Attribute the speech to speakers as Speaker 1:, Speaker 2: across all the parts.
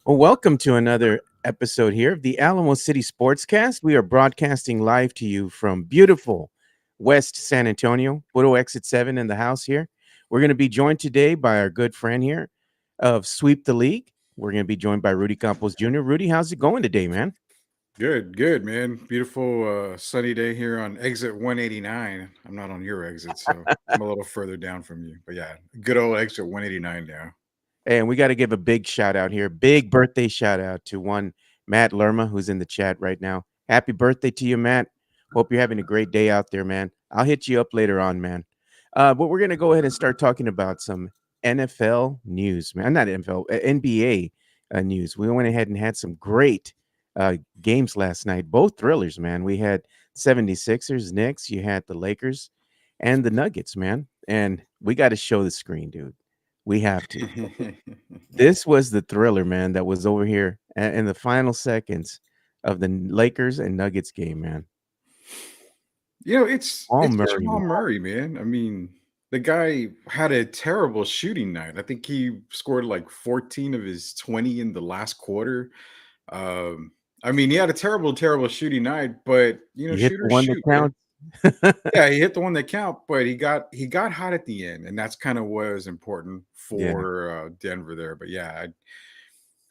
Speaker 1: Well, welcome to another episode here of the Alamo City Sportscast. We are broadcasting live to you from beautiful West San Antonio, Photo Exit 7 in the house here. We're going to be joined today by our good friend here of Sweep the League. We're going to be joined by Rudy Campos Jr. Rudy, how's it going today, man?
Speaker 2: Good, man. Beautiful sunny day here on exit 189. I'm not on your exit, so I'm a little further down from you. But yeah, good old exit 189 now.
Speaker 1: And we got to give a big shout out here, big birthday shout out to one Matt Lerma, who's in the chat right now. Happy birthday to you, Matt. Hope you're having a great day out there, man. I'll hit you up later on, man. But we're going to go ahead and start talking about some NFL news, man. Not NFL, NBA news. We went ahead and had some great games last night, both thrillers, man. We had 76ers, Knicks, you had the Lakers and the Nuggets, man. And we got to show the screen, dude. We have to. This was the thriller, man, that was over here in the final seconds of the Lakers and Nuggets game, man. All
Speaker 2: It's
Speaker 1: Murray,
Speaker 2: Jamal
Speaker 1: man.
Speaker 2: Murray, man. I mean, the guy had a terrible shooting night. I think he scored like 14 of his 20 in the last quarter. I mean, he had a terrible shooting night, but
Speaker 1: You hit the
Speaker 2: shooters
Speaker 1: one that
Speaker 2: shoot, man.
Speaker 1: counts.
Speaker 2: Yeah, he hit the one that count, but he got hot at the end, and that's kind of what was important
Speaker 1: Yeah.
Speaker 2: for Denver there. But yeah,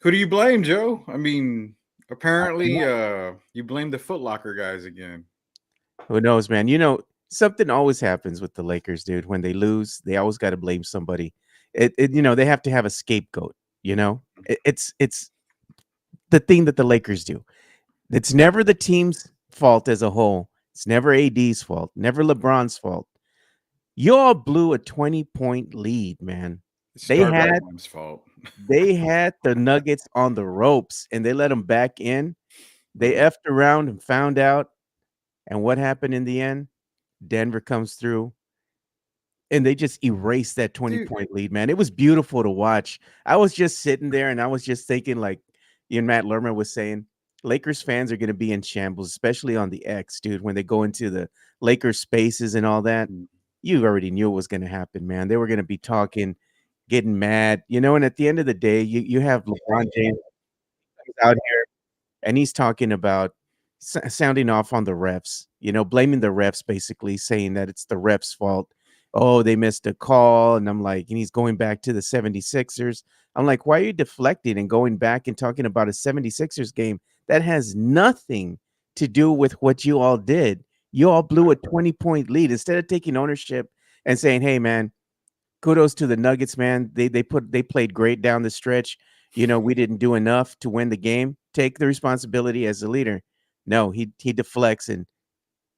Speaker 2: who do you blame, Joe? I mean, apparently you blame the Foot Locker guys again.
Speaker 1: Who knows, man? Something always happens with the Lakers, dude. When they lose, they always got to blame somebody. They have to have a scapegoat. It's the thing that the Lakers do. It's never the team's fault as a whole. It's never AD's fault. Never LeBron's fault. You all blew a 20-point lead, man.
Speaker 2: It's
Speaker 1: They
Speaker 2: Star
Speaker 1: had
Speaker 2: Baglam's fault.
Speaker 1: they had the Nuggets on the ropes and they let them back in. They
Speaker 2: Mhm.
Speaker 1: effed around and found out. And what happened in the end? Denver comes through and they just erased that
Speaker 2: Dude,
Speaker 1: 20-point lead, man. It was beautiful to watch. I was just sitting there and I was just thinking, like Matt Lerman was saying, Lakers fans are going to be in shambles, especially on the X, dude, when they go into the Lakers spaces and all that.
Speaker 2: mm,
Speaker 1: You already knew what was going to happen, man. They were going to be talking, getting mad, and at the end of the day, you have LeBron James comes out here and he's talking about sounding off on the refs, blaming the refs, basically saying that it's the refs' fault. Oh, they missed a call. And I'm like, and he's going back to the 76ers. I'm like, why are you deflecting and going back and talking about a 76ers game that has nothing to do with what you all did? You all blew a 20-point lead instead of taking ownership and saying, hey, man, kudos to the Nuggets, man. They played great down the stretch. We didn't do enough to win the game. Take the responsibility as a leader. No, he deflects and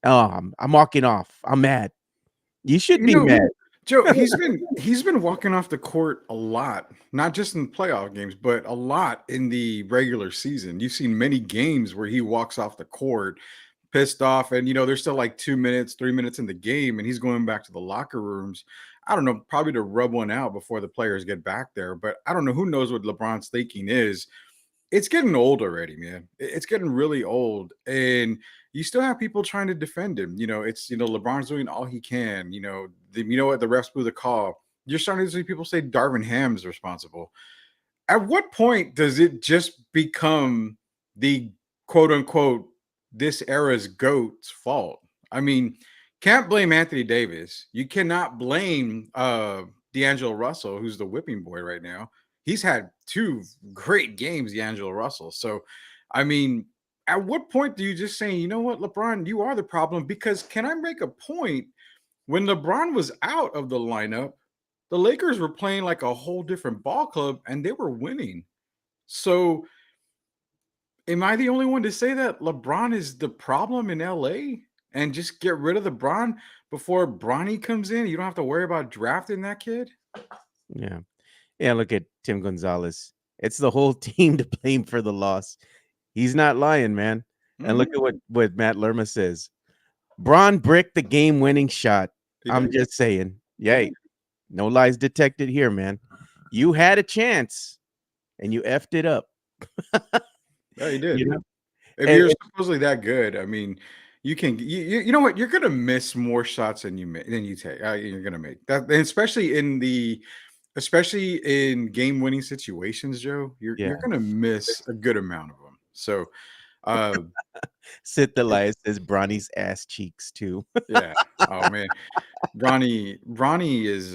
Speaker 1: I'm walking off. I'm mad. You should
Speaker 2: you
Speaker 1: be
Speaker 2: know,
Speaker 1: mad.
Speaker 2: Joe, he's been walking off the court a lot, not just in playoff games, but a lot in the regular season. You've seen many games where he walks off the court pissed off, and there's still like 2 minutes, 3 minutes in the game, and he's going back to the locker rooms. I don't know, probably to rub one out before the players get back there. But I don't know, who knows what LeBron's thinking is. It's getting old already, man. It's getting really old, and you still have people trying to defend him. LeBron's doing all he can. You know what? The refs blew the call. You're starting to see people say Darvin Ham's responsible. At what point does it just become the quote unquote this era's goat's fault? I mean, can't blame Anthony Davis. You cannot blame D'Angelo Russell, who's the whipping boy right now. He's had two great games, D'Angelo Russell. So, I mean, at what point do you just say, you know what, LeBron, you are the problem? Because can I make a point? When LeBron was out of the lineup, the Lakers were playing like a whole different ball club and they were winning. So, am I the only one to say that LeBron is the problem in LA and just get rid of LeBron before Bronny comes in? You don't have to worry about drafting that kid.
Speaker 1: Yeah. Yeah, look at Tim Gonzalez. It's the whole team to blame for the loss. He's not lying, man. And look
Speaker 2: Hmm.
Speaker 1: at what Matt Lerma says. Braun bricked the game-winning shot.
Speaker 2: He
Speaker 1: I'm
Speaker 2: did.
Speaker 1: just saying.
Speaker 2: Yeah.
Speaker 1: Yay. No lies detected here, man. You had a chance and you effed it up.
Speaker 2: Yeah, he
Speaker 1: You
Speaker 2: did.
Speaker 1: know?
Speaker 2: If
Speaker 1: And
Speaker 2: you're supposedly that good, I mean, you know what? You're gonna miss more shots than you take. You're gonna make that, and especially in the especially in game-winning situations, Joe,
Speaker 1: Yeah.
Speaker 2: you're gonna miss a good amount of them. So, uh,
Speaker 1: Sid
Speaker 2: it
Speaker 1: Elias says Bronny's ass cheeks too.
Speaker 2: yeah. Oh, man. Bronny is,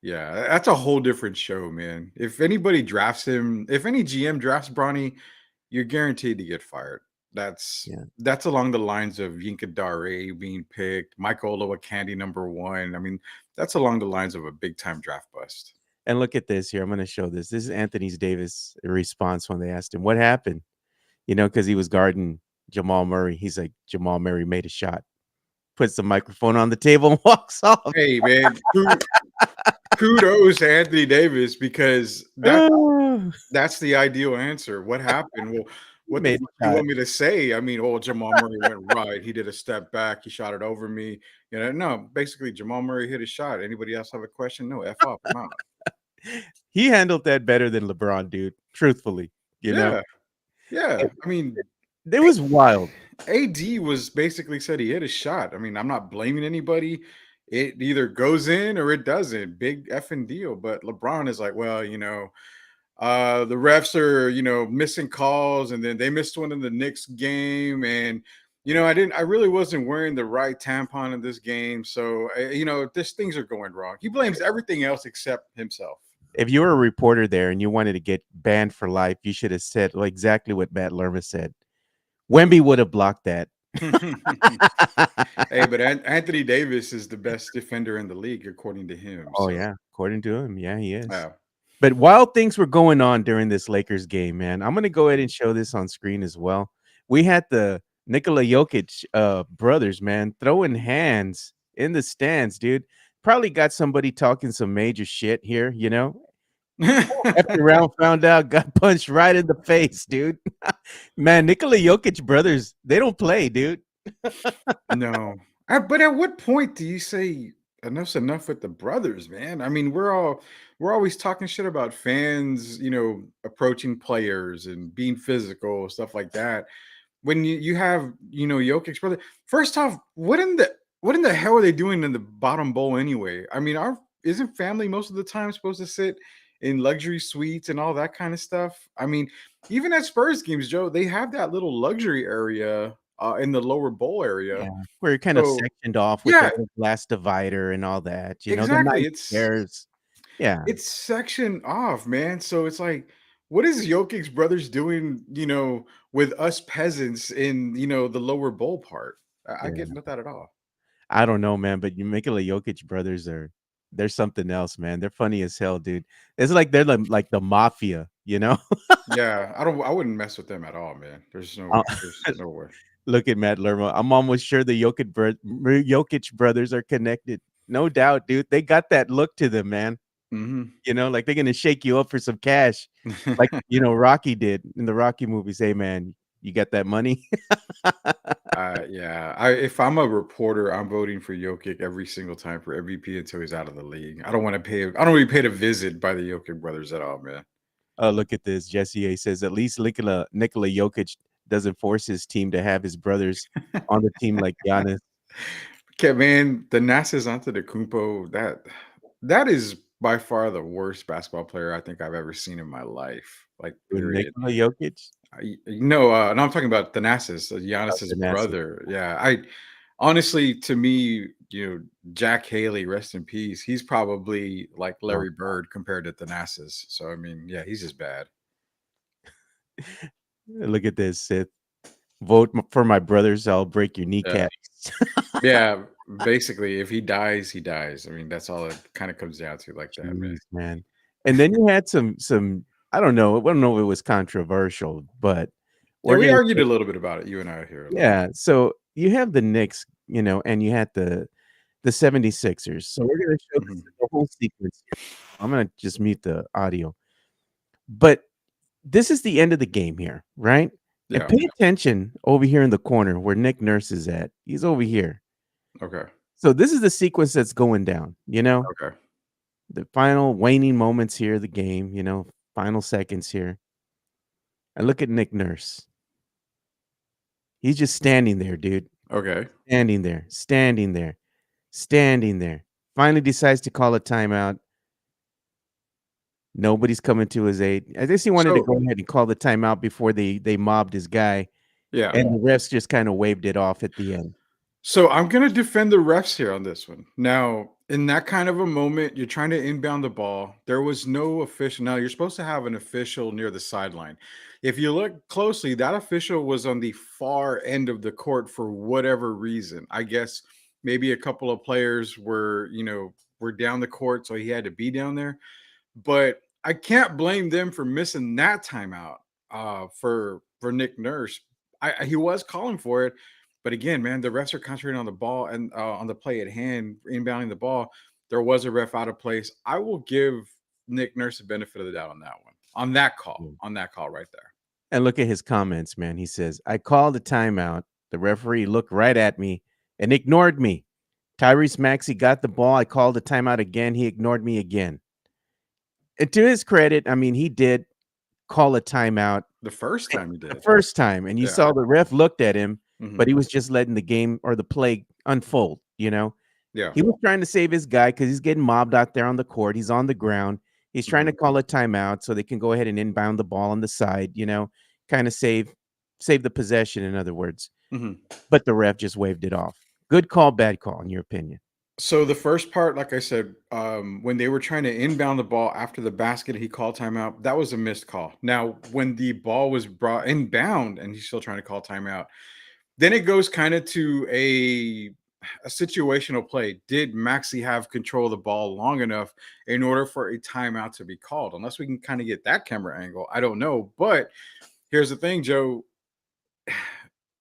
Speaker 2: yeah, that's a whole different show, man. If anybody drafts him if any GM drafts Bronny, you're guaranteed to get fired. That's
Speaker 1: Yeah.
Speaker 2: that's along the lines of Yinka Dare being picked, Michael Candy number 1. I mean, that's along the lines of a big time draft bust.
Speaker 1: And look at this here. I'm going to show this. This is Anthony Davis' response when they asked him what happened. Because he was guarding Jamal Murray. He's like, Jamal Murray made a shot, puts the microphone on the table, and walks off.
Speaker 2: Hey, man, kudos to Anthony Davis because
Speaker 1: Oh,
Speaker 2: that's the ideal answer. What happened? Well,
Speaker 1: he
Speaker 2: what the
Speaker 1: made
Speaker 2: fuck
Speaker 1: a
Speaker 2: do you
Speaker 1: shot.
Speaker 2: want me to say? I mean, oh, Jamal Murray went right. He did a step back. He shot it over me. No, basically, Jamal Murray hit a shot. Anybody else have a question? No, F off. I'm out.
Speaker 1: He handled that better than LeBron, dude. Truthfully, you know,
Speaker 2: Yeah. Yeah.
Speaker 1: it,
Speaker 2: I mean,
Speaker 1: it was wild.
Speaker 2: AD was basically said he hit a shot. I mean, I'm not blaming anybody. It either goes in or it doesn't. Big effing deal. But LeBron is like, well, the refs are, missing calls, and then they missed one in the Knicks game. And, I really wasn't wearing the right tampon in this game. So, these things are going wrong. He blames everything else except himself.
Speaker 1: If you were a reporter there and you wanted to get banned for life, you should have said exactly what Matt Lerma said. Wemby would have blocked that.
Speaker 2: Hey, but Anthony Davis is the best defender in the league, according to him.
Speaker 1: Oh
Speaker 2: So,
Speaker 1: yeah, according to him, yeah, he is.
Speaker 2: yeah.
Speaker 1: But while things were going on during this Lakers game, man, I'm gonna go ahead and show this on screen as well. We had the Nikola Jokic brothers, man, throwing hands in the stands, dude. Probably got somebody talking some major shit here. After round found out, got punched right in the face, dude. Man, Nikola Jokic brothers, they don't play, dude.
Speaker 2: No. But at what point do you say enough's enough with the brothers, man? I mean, we're always talking shit about fans, approaching players and being physical, stuff like that. When you have, Jokic's brother, first off, what in the hell are they doing in the bottom bowl anyway? I mean, our isn't family most of the time supposed to sit in luxury suites and all that kind of stuff? I mean, even at Spurs games, Joe, they have that little luxury area in the lower bowl area.
Speaker 1: Yeah, where you're kind of
Speaker 2: So
Speaker 1: sectioned off with the
Speaker 2: yeah,
Speaker 1: little glass divider and all that, the
Speaker 2: exactly.
Speaker 1: nice
Speaker 2: It's
Speaker 1: chairs. Yeah,
Speaker 2: it's sectioned off, man. So it's like, what is Jokic's brothers doing, with us peasants in, the lower bowl part? I
Speaker 1: yeah.
Speaker 2: get not that at all.
Speaker 1: I don't know, man, but you Nikola Jokic brothers they're something else, man. They're funny as hell, dude. It's like they're like the mafia.
Speaker 2: Yeah, I wouldn't mess with them at all, man.
Speaker 1: Uh,
Speaker 2: There's no way.
Speaker 1: Look at Matt Lerma. I'm almost sure the Jokic brothers are connected. No doubt, dude. They got that look to them, man.
Speaker 2: Hmm.
Speaker 1: Like they're gonna shake you up for some cash, like Rocky did in the Rocky movies. Hey, man, you got that money?
Speaker 2: Yeah. If I'm a reporter, I'm voting for Jokic every single time for MVP until he's out of the league. I don't want to pay. I don't really pay to visit by the Jokic brothers at all, man.
Speaker 1: Oh, look at this. Jesse A says at least Nikola Jokic doesn't force his team to have his brothers on the team like Giannis.
Speaker 2: Okay, man, the NASA's Antetokounmpo, that is by far the worst basketball player I think I've ever seen in my life. Like, period.
Speaker 1: Nikola Jokic,
Speaker 2: No, I'm talking about the NASA's, Giannis's
Speaker 1: the NASA.
Speaker 2: brother. Yeah, I honestly, to me, Jack Haley, rest in peace. He's probably like
Speaker 1: Oh,
Speaker 2: Larry Bird compared to the NASA's. So I mean, yeah, he's just bad.
Speaker 1: look at this, Sith. Vote for my brothers. I'll break your
Speaker 2: Yeah,
Speaker 1: kneecaps.
Speaker 2: yeah. Basically, if he dies, he dies. I mean, that's all it kind of comes down to, like that, man.
Speaker 1: Jeez, man. And then you had some. I don't know if it was controversial, but
Speaker 2: Yeah,
Speaker 1: we're
Speaker 2: we
Speaker 1: gonna
Speaker 2: argued
Speaker 1: say,
Speaker 2: a little bit about it. You and I here a little bit.
Speaker 1: yeah. So you have the Knicks, and you had the 76ers. So we're gonna show this
Speaker 2: Mhm.
Speaker 1: the whole sequence here. I'm gonna just mute the audio. But this is the end of the game here, right? And
Speaker 2: Yeah.
Speaker 1: pay attention over here in the corner where Nick Nurse is at. He's over here.
Speaker 2: Okay.
Speaker 1: So this is the sequence that's going down.
Speaker 2: Okay.
Speaker 1: The final waning moments here of the game, final seconds here. And look at Nick Nurse. He's just standing there, dude.
Speaker 2: Okay.
Speaker 1: Standing there, standing there, standing there. Finally decides to call a timeout. Nobody's coming to his aid. I guess he wanted to
Speaker 2: So
Speaker 1: go ahead and call the timeout before they mobbed his guy,
Speaker 2: yeah.
Speaker 1: and the refs just kinda waved it off at the end.
Speaker 2: So I'm gonna defend the refs here on this one. Now, in that kind of a moment, you're trying to inbound the ball. There was no official. Now you're supposed to have an official near the sideline. If you look closely, that official was on the far end of the court for whatever reason. I guess maybe a couple of players were down the court, so he had to be down there. But I can't blame them for missing that timeout for Nick Nurse. He was calling for it, but again, man, the refs are concentrating on the ball and on the play at hand, inbounding the ball. There was a ref out of place. I will give Nick Nurse the benefit of the doubt on that one,
Speaker 1: Mm.
Speaker 2: on that call right there.
Speaker 1: And look at his comments, man. He says, "I called a timeout. The referee looked right at me and ignored me. Tyrese Maxey got the ball. I called a timeout again. He ignored me again." And to his credit, I mean, he did call a timeout
Speaker 2: The first time he
Speaker 1: the
Speaker 2: did,
Speaker 1: first time, and you
Speaker 2: yeah,
Speaker 1: saw the ref looked at him,
Speaker 2: hmm
Speaker 1: but he was just letting the game or the play unfold, you know?
Speaker 2: yeah,
Speaker 1: He was trying to save his guy because he's getting mobbed out there on the court. He's on the ground. He's trying
Speaker 2: hmm
Speaker 1: to call a timeout so they can go ahead and inbound the ball on the side, kinda save the possession, in other words.
Speaker 2: hmm
Speaker 1: But the ref just waved it off. Good call, bad call, in your opinion?
Speaker 2: So the first part, like I said, when they were trying to inbound the ball after the basket, he called timeout. That was a missed call. Now, when the ball was brought inbound and he's still trying to call timeout, then it goes kind of to a situational play. Did Maxi have control of the ball long enough in order for a timeout to be called? Unless we can kind of get that camera angle, I don't know. But here's the thing, Joe.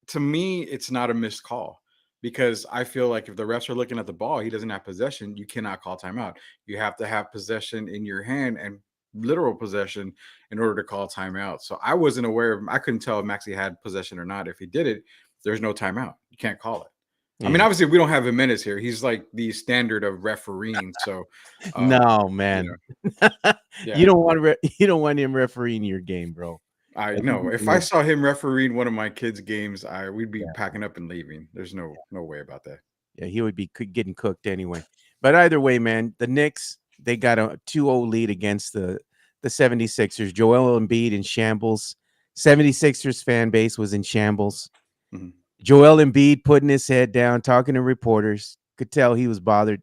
Speaker 2: To me, it's not a missed call because I feel like if the refs are looking at the ball, he doesn't have possession, you cannot call timeout. You have to have possession in your hand and literal possession in order to call timeout. So I wasn't aware of, I couldn't tell if Maxi had possession or not. If he did it, there's no timeout. You can't call it. I mean,
Speaker 1: Yeah.
Speaker 2: obviously, we don't have Jimenez here. He's like the standard of refereeing. So, uh,
Speaker 1: No,
Speaker 2: you
Speaker 1: man.
Speaker 2: know, yeah.
Speaker 1: You don't want him refereeing your game, bro.
Speaker 2: I
Speaker 1: At least
Speaker 2: know
Speaker 1: he's a
Speaker 2: if I
Speaker 1: little
Speaker 2: saw him refereeing one of my kids' games, we'd be
Speaker 1: yeah.
Speaker 2: packing up and leaving. There's no way about that.
Speaker 1: Yeah, he would be getting cooked anyway. But either way, man, the Knicks, they got a 2-0 lead against the 76ers. Joel Embiid in shambles. 76ers fan base was in shambles.
Speaker 2: Mhm.
Speaker 1: Joel Embiid putting his head down, talking to reporters. Could tell he was bothered.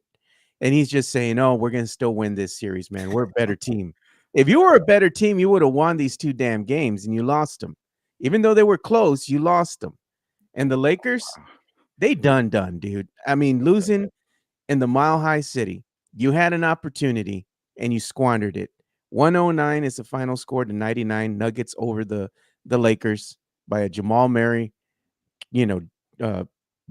Speaker 1: And he's just saying, "Oh, we're going to still win this series, man. We're a better team." If you were a better team, you would have won these two damn games and you lost them. Even though they were close, you lost them. And the Lakers, they done, dude. I mean, losing in the Mile High City, you had an opportunity and you squandered it. 109 is the final score to 99. Nuggets over the Lakers by a Jamal Murray, you know, uh,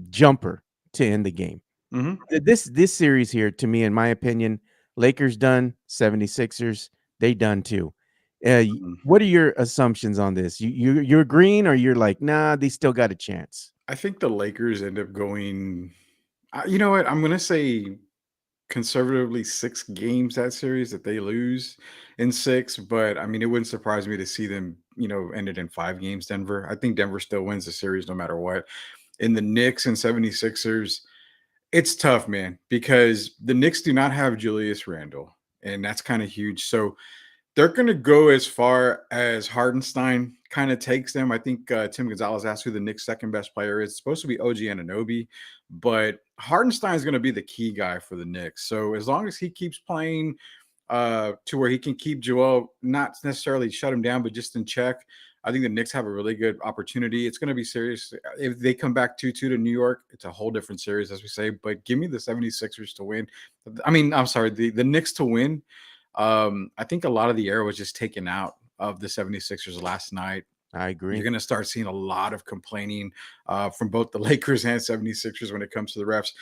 Speaker 1: jumper to end the game.
Speaker 2: Mhm.
Speaker 1: This series here, to me, in my opinion, Lakers done, 76ers, they done too.
Speaker 2: Mhm.
Speaker 1: What are your assumptions on this? You're agreeing or you're like, nah, they still got a chance?
Speaker 2: I think the Lakers end up going. You know what? I'm gonna say conservatively 6 games that series that they lose in 6. But I mean, it wouldn't surprise me to see them, end it in 5 games. Denver. I think Denver still wins the series no matter what. In the Knicks and 76ers, it's tough, man, because the Knicks do not have Julius Randle, and that's kind of huge. So they're going to go as far as Hardenstein kind of takes them. I think Tim Gonzalez asked who the Knicks' second best player is. It's supposed to be OG Anunoby, but Hardenstein is going to be the key guy for the Knicks. So as long as he keeps playing to where he can keep Joel, not necessarily shut him down, but just in check, I think the Knicks have a really good opportunity. It's going to be serious. If they come back 2-2 to New York, it's a whole different series, as we say. But give me the 76ers to win. I mean, I'm sorry, the Knicks to win. I think a lot of the air was just taken out of the 76ers last night.
Speaker 1: I
Speaker 2: You're
Speaker 1: agree.
Speaker 2: going to start seeing a lot of complaining from both the Lakers and 76ers when it comes to the refs.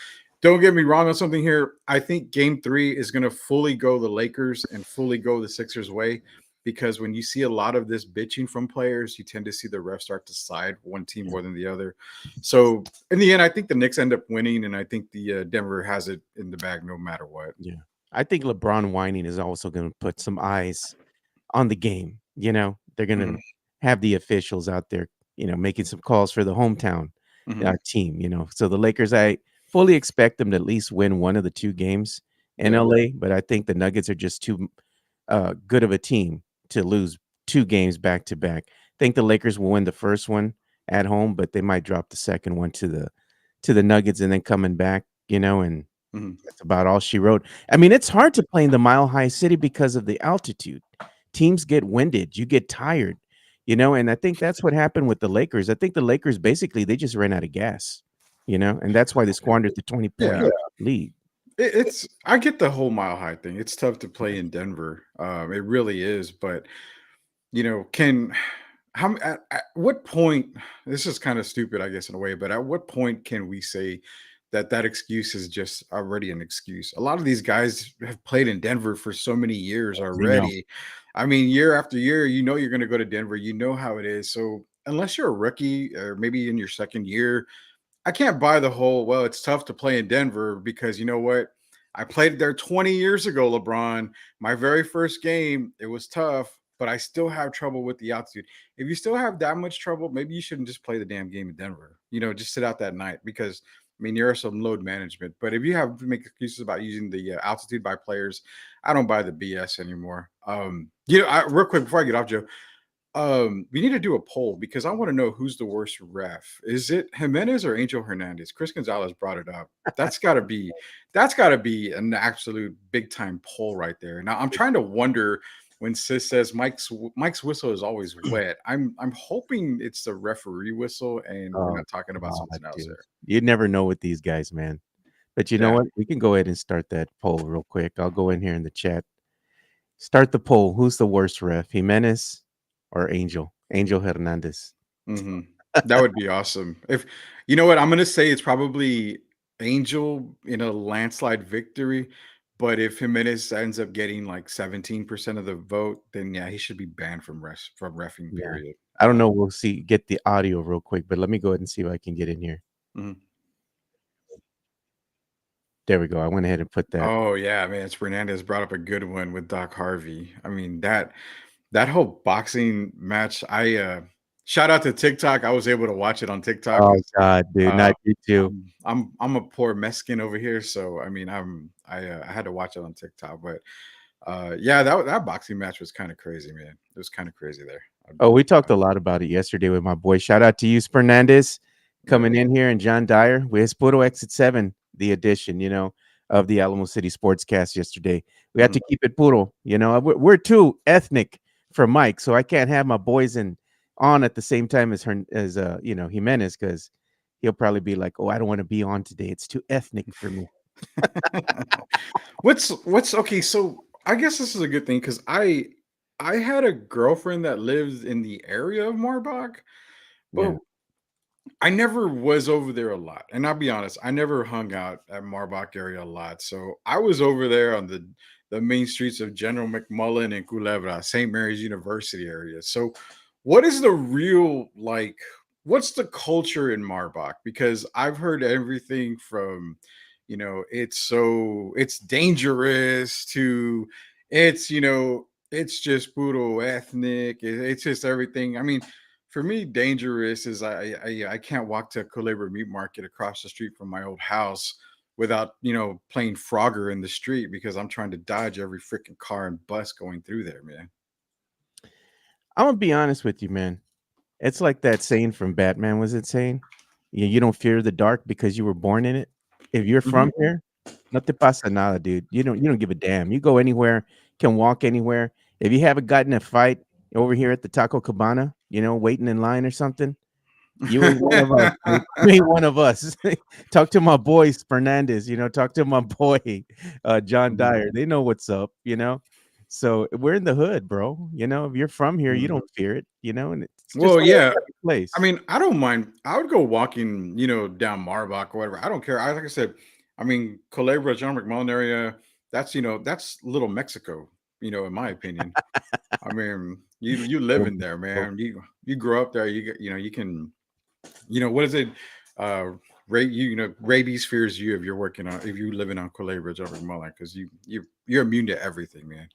Speaker 2: Don't get me wrong on something here. I think game 3 is going to fully go the Lakers and fully go the Sixers way, because when you see a lot of this bitching from players, you tend to see the refs start to side one team
Speaker 1: Yeah.
Speaker 2: more than the other. So in the end, I think the Knicks end up winning, and I think the Denver has it in the bag no matter what.
Speaker 1: Yeah. I think LeBron whining is also going to put some eyes on the game. They're going to
Speaker 2: Mhm,
Speaker 1: have the officials out there, making some calls for the hometown
Speaker 2: mhm.
Speaker 1: team. So the Lakers, I fully expect them to at least win one of the two games in
Speaker 2: Yeah.
Speaker 1: LA, but I think the Nuggets are just good of a team to lose 2 games back to back. Think the Lakers will win the first one at home, but they might drop the second one to the Nuggets and then coming back, and
Speaker 2: Mhm.
Speaker 1: that's about all she wrote. I mean, it's hard to play in the Mile High City because of the altitude. Teams get winded, you get tired, and I think that's what happened with the Lakers. I think the Lakers basically they just ran out of gas, and that's why they squandered the 20-point
Speaker 2: Yeah.
Speaker 1: lead.
Speaker 2: It's I get the whole Mile High thing. It's tough to play in Denver. It really is, but can at what point, this is kind of stupid, I guess, in a way, but at what point can we say that that excuse is just already an excuse? A lot of these guys have played in Denver for so many years
Speaker 1: I know.
Speaker 2: already. I mean, year after year, you're going to go to Denver, you know how it is. So unless you're a rookie or maybe in your second year, I can't buy the whole, well, it's tough to play in Denver because you know what? I played there 20 years ago, LeBron. My very first game, it was tough, but I still have trouble with the altitude. If you still have that much trouble, maybe you shouldn't just play the damn game in Denver. Just sit out that night because I mean, there are some load management. But if you have to make excuses about using the altitude by players, I don't buy the BS anymore. Real quick before I get off, Joe, we need to do a poll because I want to know who's the worst ref. Is it Jimenez or Angel Hernandez? Chris Gonzalez brought it up. That's gotta be an absolute big time poll right there. Now I'm trying to wonder when Sis says Mike's whistle is always wet. I'm hoping it's the referee whistle and we're
Speaker 1: Oh
Speaker 2: not talking about
Speaker 1: god,
Speaker 2: something else
Speaker 1: dude.
Speaker 2: here.
Speaker 1: You never know with these guys, man. But you know
Speaker 2: Yeah.
Speaker 1: what? We can go ahead and start that poll real quick. I'll go in here in the chat. Start the poll. Who's the worst ref, Jimenez or Angel? Angel Hernandez.
Speaker 2: hmm That would be awesome. If you know what, I'm gonna say it's probably Angel in a landslide victory. But if Jimenez ends up getting like 17% of the vote, then yeah, he should be banned from refing.
Speaker 1: Yeah.
Speaker 2: Period.
Speaker 1: I don't know. We'll see. Get the audio real quick, but let me go ahead and see if I can get in here.
Speaker 2: Mhm.
Speaker 1: There we go. I went ahead and put that.
Speaker 2: Oh yeah, man, it's Fernandez brought up a good one with Doc Harvey. I mean that whole boxing match. I shout out to TikTok. I was able to watch it on TikTok
Speaker 1: Oh
Speaker 2: because
Speaker 1: god, dude.
Speaker 2: uh,
Speaker 1: Not you too.
Speaker 2: I'm a poor Mexican over here, so I mean I had to watch it on TikTok, but yeah, that boxing match was kind of crazy, man. It was kind of crazy there.
Speaker 1: Oh, we talked a lot about it yesterday with my boy. Shout out to you, Fernandez,
Speaker 2: Yeah.
Speaker 1: coming in here, and John Dyer with Puro Exit 7, the edition, of the Alamo City Sportscast yesterday. We had
Speaker 2: Mhm.
Speaker 1: to keep it puro. We're too ethnic for Mike, so I can't have my boys on at the same time as Jimenez, because he'll probably be like, "Oh, I don't want to be on today. It's too ethnic for me."
Speaker 2: What's okay? So I guess this is a good thing because I had a girlfriend that lives in the area of Marbach, but
Speaker 1: Yeah,
Speaker 2: I never was over there a lot. And I'll be honest, I never hung out at Marbach area a lot. So I was over there on the main streets of General McMullen and Culebra, St. Mary's University area. So what is the real like what's the culture in Marbach? Because I've heard everything from it's dangerous to it's just brutal ethnic. It's just everything. I mean, for me, dangerous is I can't walk to Culebra Meat Market across the street from my old house without playing Frogger in the street because I'm trying to dodge every freaking car and bus going through there, man.
Speaker 1: I'm gonna be honest with you, man. It's like that saying from Batman. Was it saying, You don't fear the dark because you were born in it." If you're
Speaker 2: Mhm.
Speaker 1: from here, no te pasa nada, dude. You don't give a damn. You go anywhere, can walk anywhere. If you haven't gotten a fight over here at the Taco Cabana, waiting in line or something, you ain't one of us, dude. You ain't one of us. Talk to my boy Fernandez, talk to my boy John
Speaker 2: Mhm.
Speaker 1: Dyer. They know what's up, So we're in the hood, bro. If you're from here, you
Speaker 2: Mhm.
Speaker 1: don't fear it, and it's just
Speaker 2: Well,
Speaker 1: like
Speaker 2: yeah.
Speaker 1: every
Speaker 2: I
Speaker 1: place.
Speaker 2: mean, I don't mind. I would go walking, down Marbach or whatever. I don't care. Like I said, I mean, Culebra, John McMullen area, that's little Mexico, in my opinion. I mean, you live
Speaker 1: Little
Speaker 2: in there,
Speaker 1: Mexico.
Speaker 2: man. You grow up there. You get, you can, what is it? Uh, rabies fears you if you living on Culebra, John McMullen, because you're immune to everything, man.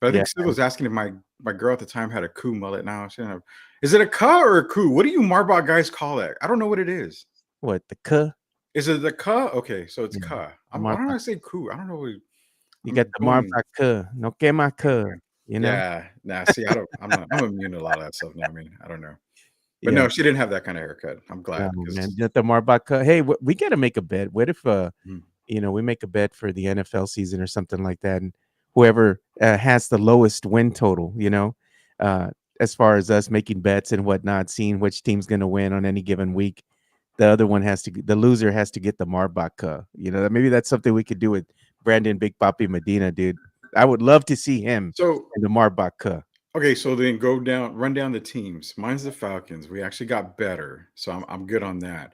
Speaker 2: But I
Speaker 1: Yeah,
Speaker 2: think Sid was asking if my girl at the time had a coup mullet. Now she don't have, is it a ka or a coup? What do you Marbach guys call it? I don't know what it is.
Speaker 1: what the cuh?
Speaker 2: Is it the ka? Okay, so it's
Speaker 1: Yeah.
Speaker 2: ka. Why don't
Speaker 1: Marbach.
Speaker 2: I say coup? I don't know.
Speaker 1: You got
Speaker 2: I'm
Speaker 1: the
Speaker 2: going.
Speaker 1: Marbach, no quema, you know?
Speaker 2: Yeah. Nah, see, I don't. I'm immune to a lot of that stuff now. I mean, I don't know. But
Speaker 1: Yeah.
Speaker 2: no, she didn't have that kind of haircut. I'm
Speaker 1: No,
Speaker 2: glad
Speaker 1: man,
Speaker 2: because
Speaker 1: get the Marbach. Hey, we gotta make a bet. What if,
Speaker 2: mm,
Speaker 1: we make a bet for the NFL season or something like that, and whoever, has the lowest win total, uh, as far as us making bets and whatnot, seeing which team's gonna win on any given week, the loser has to get the Marbach. Maybe that's something we could do with Brandon Big Papi Medina, dude. I would love to see him
Speaker 2: so
Speaker 1: in the Marbach.
Speaker 2: okay, so then run down the teams. Mine's the Falcons. We actually got better, so I'm good on that.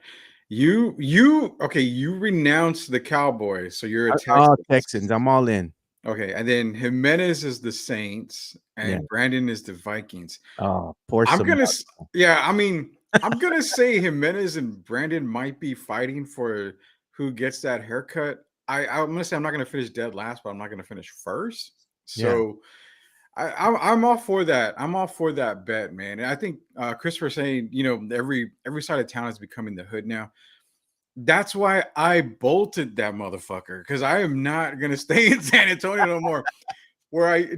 Speaker 2: Okay, you renounced the Cowboys, so you're a
Speaker 1: Oh,
Speaker 2: Texans.
Speaker 1: Texans, I'm all in.
Speaker 2: Okay, and then Jimenez is the Saints,
Speaker 1: Yeah.
Speaker 2: and Brandon is the Vikings.
Speaker 1: Oh, pour
Speaker 2: I'm
Speaker 1: some
Speaker 2: gonna,
Speaker 1: out.
Speaker 2: yeah, I mean, I'm gonna say Jimenez and Brandon might be fighting for who gets that haircut. I'm gonna say I'm not gonna finish dead last, but I'm not gonna finish first.
Speaker 1: Yeah.
Speaker 2: So I'm all for that. I'm all for that bet, man. And I think Christopher saying, every side of town is becoming the hood now. That's why I bolted that motherfucker because I am not gonna stay in San Antonio no more.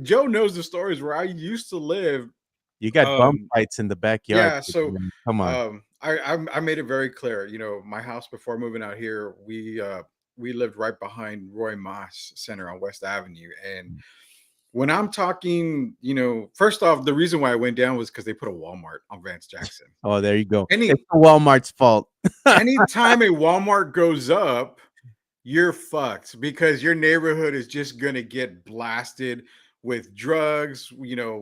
Speaker 2: Joe knows the stories where I used to live.
Speaker 1: You got bum
Speaker 2: Um,
Speaker 1: fights in the backyard,
Speaker 2: yeah,
Speaker 1: dude,
Speaker 2: so
Speaker 1: man. Come on.
Speaker 2: I made it very clear. My house before moving out here, we lived right behind Roy Moss Center on West Avenue, and when I'm talking, first off, the reason why I went down was because they put a Walmart on Vance Jackson.
Speaker 1: Oh, there you go. It's
Speaker 2: Any
Speaker 1: Walmart's fault.
Speaker 2: anytime a Walmart goes up, you're fucked because your neighborhood is just gonna get blasted with drugs,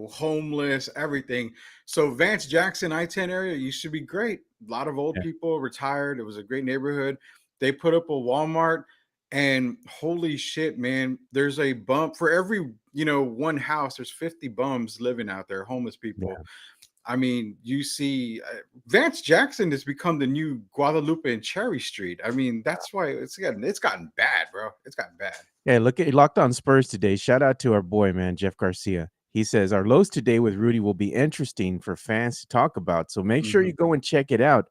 Speaker 2: homeless, everything. So Vance Jackson I-10 area used to be great. A lot of old
Speaker 1: Yeah,
Speaker 2: people retired. It was a great neighborhood. They put up a Walmart, and holy shit, man, there's a bump for every, one house. There's 50 bums living out there, homeless people.
Speaker 1: yeah.
Speaker 2: I mean, you see, Vance Jackson has become the new Guadalupe and Cherry Street. I mean, that's why it's gotten bad, bro. It's gotten bad.
Speaker 1: Yeah, look at Locked On Spurs today. Shout out to our boy, man, Jeff Garcia. He says our lows today with Rudy will be interesting for fans to talk about. So make sure you
Speaker 2: Mhm.
Speaker 1: go and check it out.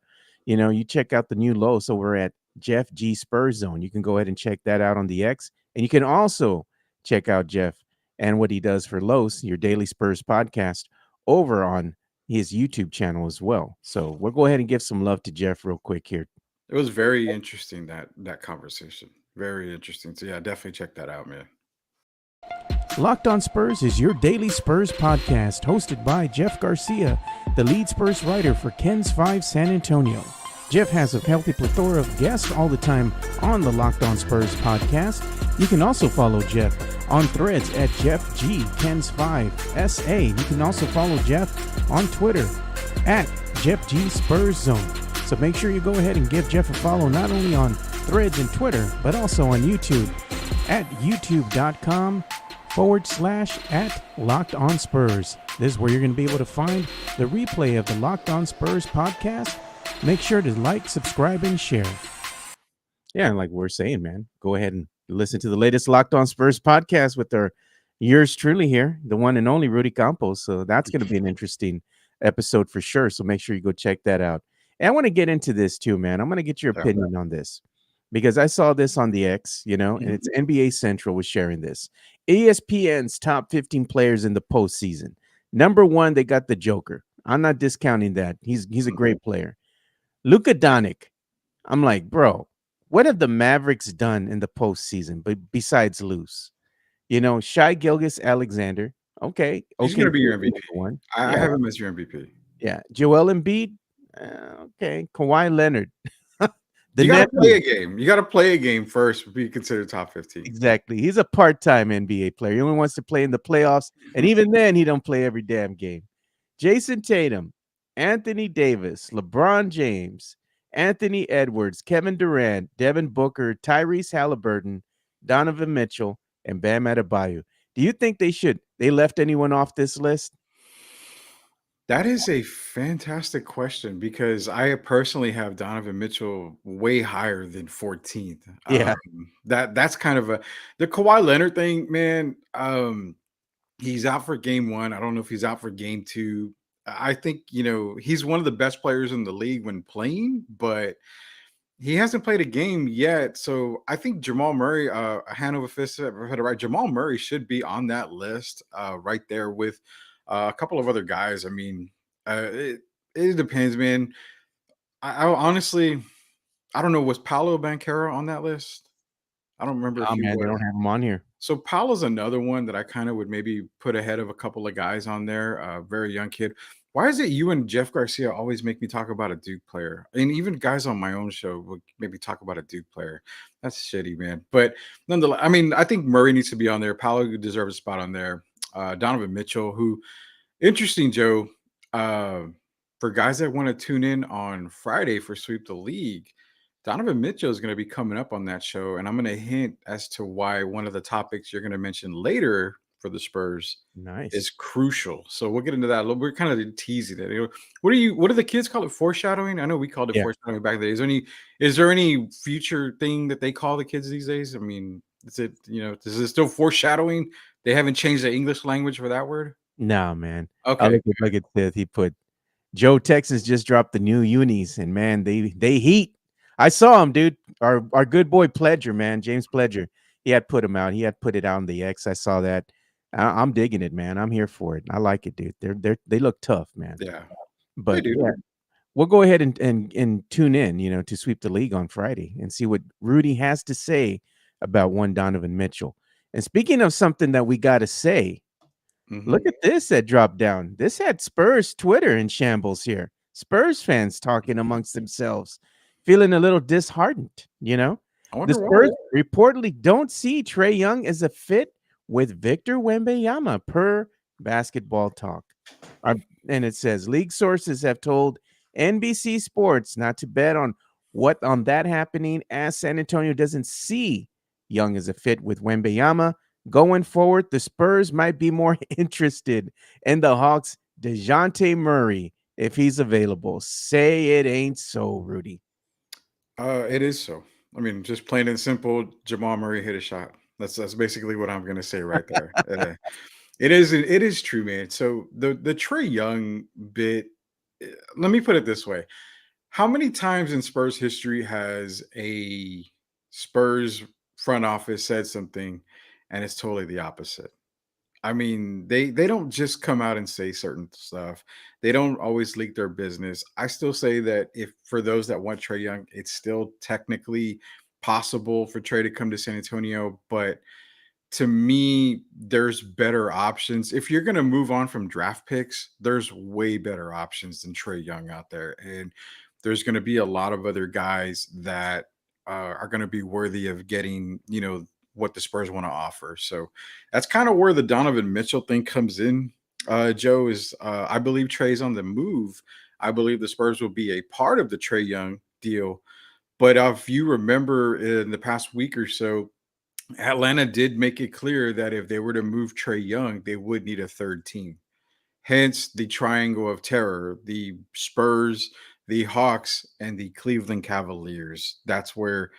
Speaker 1: You check out the new low. So we're at Jeff G Spurs Zone. You can go ahead and check that out on the X. And you can also check out Jeff and what he does for Los, your daily Spurs podcast, over on his YouTube channel as well. So we'll go ahead and give some love to Jeff real quick here.
Speaker 2: It was very interesting that conversation. Very interesting. So yeah, definitely check that out, man.
Speaker 1: Locked On Spurs is your daily Spurs podcast, hosted by Jeff Garcia, the lead Spurs writer for Ken's 5 San Antonio. Jeff has a healthy plethora of guests all the time on the Locked On Spurs podcast. You can also follow Jeff on threads at Jeff G Ken's 5 SA. You can also follow Jeff on Twitter at Jeff G Spurs Zone. So make sure you go ahead and give Jeff a follow not only on threads and Twitter, but also on YouTube at youtube.com/at Locked On Spurs. This is where you're going to be able to find the replay of the Locked On Spurs podcast. Make sure to like, subscribe, and share. Yeah, and like we're saying, man, go ahead and listen to the latest Locked On Spurs podcast with yours truly here, the one and only Rudy Campos. So that's going to be an interesting episode for sure. So make sure you go check that out. And I want to get into this too, man. I'm going to get your
Speaker 2: Yeah.
Speaker 1: opinion on this because I saw this on the X, and it's NBA Central was sharing this. ESPN's top 15 players in the postseason. Number one, they got the Joker. I'm not discounting that. He's a great player. Luka Doncic. I'm like, bro, what have the Mavericks done in the postseason, but besides lose? Shai Gilgeous-Alexander. Okay,
Speaker 2: He's
Speaker 1: okay,
Speaker 2: gonna be your
Speaker 1: number
Speaker 2: MVP.
Speaker 1: one.
Speaker 2: I
Speaker 1: Yeah,
Speaker 2: have him as your MVP.
Speaker 1: yeah. Joel Embiid. Okay, Kawhi Leonard. The
Speaker 2: You gotta play
Speaker 1: nephew.
Speaker 2: a game. You gotta play a game first to be considered top 15.
Speaker 1: Exactly. He's a part-time NBA player. He only wants to play in the playoffs, and even then, he don't play every damn game. Jason Tatum, Anthony Davis, LeBron James, Anthony Edwards, Kevin Durant, Devin Booker, Tyrese Halliburton, Donovan Mitchell, and Bam Adebayo. Do you think they left anyone off this list?
Speaker 2: That is a fantastic question because I personally have Donovan Mitchell way higher than 14th.
Speaker 1: Yeah.
Speaker 2: That's kind of the Kawhi Leonard thing, man. He's out for game one. I don't know if he's out for game two. I think, he's one of the best players in the league when playing, but He hasn't played a game yet, so I think Jamal Murray, Hanover Fist, if I had it right, Jamal Murray should be on that list, right there with a couple of other guys. I mean, it depends, man. I honestly, I don't know. Was Paolo Banchero on that list? I don't remember if
Speaker 1: Oh
Speaker 2: he
Speaker 1: man, they
Speaker 2: was.
Speaker 1: don't have him on here.
Speaker 2: So Paolo's another one that I kind of would maybe put ahead of a couple of guys on there. Very young kid. Why is it you and Jeff Garcia always make me talk about a Duke player? And even guys on my own show would maybe talk about a Duke player. That's shitty, man. But nonetheless, I mean, I think Murray needs to be on there. Paolo deserves a spot on there. Donovan Mitchell, who interesting, Joe. Uh, for guys that want to tune in on Friday for Sweep the League, Donovan Mitchell is going to be coming up on that show, and I'm going to hint as to why one of the topics you're going to mention later for the Spurs is
Speaker 1: Nice.
Speaker 2: crucial. So we'll get into that a little. We're kind of teasing it. What do the kids call it? Foreshadowing? I know we called it
Speaker 1: Yeah.
Speaker 2: foreshadowing back then. Is there any future thing that they call the kids these days? I mean, is it still foreshadowing? They haven't changed the English language for that word?
Speaker 1: Nah, man. I
Speaker 2: Okay.
Speaker 1: look at this. He put Joe Texas just dropped the new unis, and man, they heat. I saw him, dude. Our good boy Pledger, man, James Pledger. He had put him out. He had put it out on the X. I saw that. I'm digging it, man. I'm here for it. I like it, dude. They look tough, man.
Speaker 2: Yeah. They
Speaker 1: But
Speaker 2: do.
Speaker 1: yeah, we'll go ahead and tune in, to sweep the league on Friday and see what Rudy has to say about one Donovan Mitchell. And speaking of something that we got to say,
Speaker 2: Mhm.
Speaker 1: look at this that dropped down. This had Spurs Twitter in shambles here. Spurs fans talking amongst themselves, feeling a little disheartened.
Speaker 2: I
Speaker 1: The
Speaker 2: wonder why.
Speaker 1: Spurs reportedly don't see Trey Young as a fit with Victor Wembanyama per basketball talk. Our- and it says league sources have told NBC Sports not to bet on that happening as San Antonio doesn't see Young as a fit with Wembanyama. Going forward, the Spurs might be more interested in the Hawks' DeJounte Murray if he's available. Say it ain't so, Rudy.
Speaker 2: It is so. I mean, just plain and simple, Jamal Murray hit a shot. That's basically what I'm gonna say right there. It is true, man. So the Trey Young bit, let me put it this way. How many times in Spurs history has a Spurs front office said something and it's totally the opposite? I mean, they don't just come out and say certain stuff. They don't always leak their business. I still say that if for those that want Trey Young, it's still technically possible for Trey to come to San Antonio, but to me, there's better options. If you're going to move on from draft picks, there's way better options than Trey Young out there. And there's going to be a lot of other guys that are going to be worthy of getting, what the Spurs want to offer. So that's kind of where the Donovan Mitchell thing comes in. Joe is, I believe Trey's on the move. I believe the Spurs will be a part of the Trey Young deal. But if you remember in the past week or so, Atlanta did make it clear that if they were to move Trey Young, they would need a third team. Hence the triangle of terror, the Spurs, the Hawks, and the Cleveland Cavaliers. That's where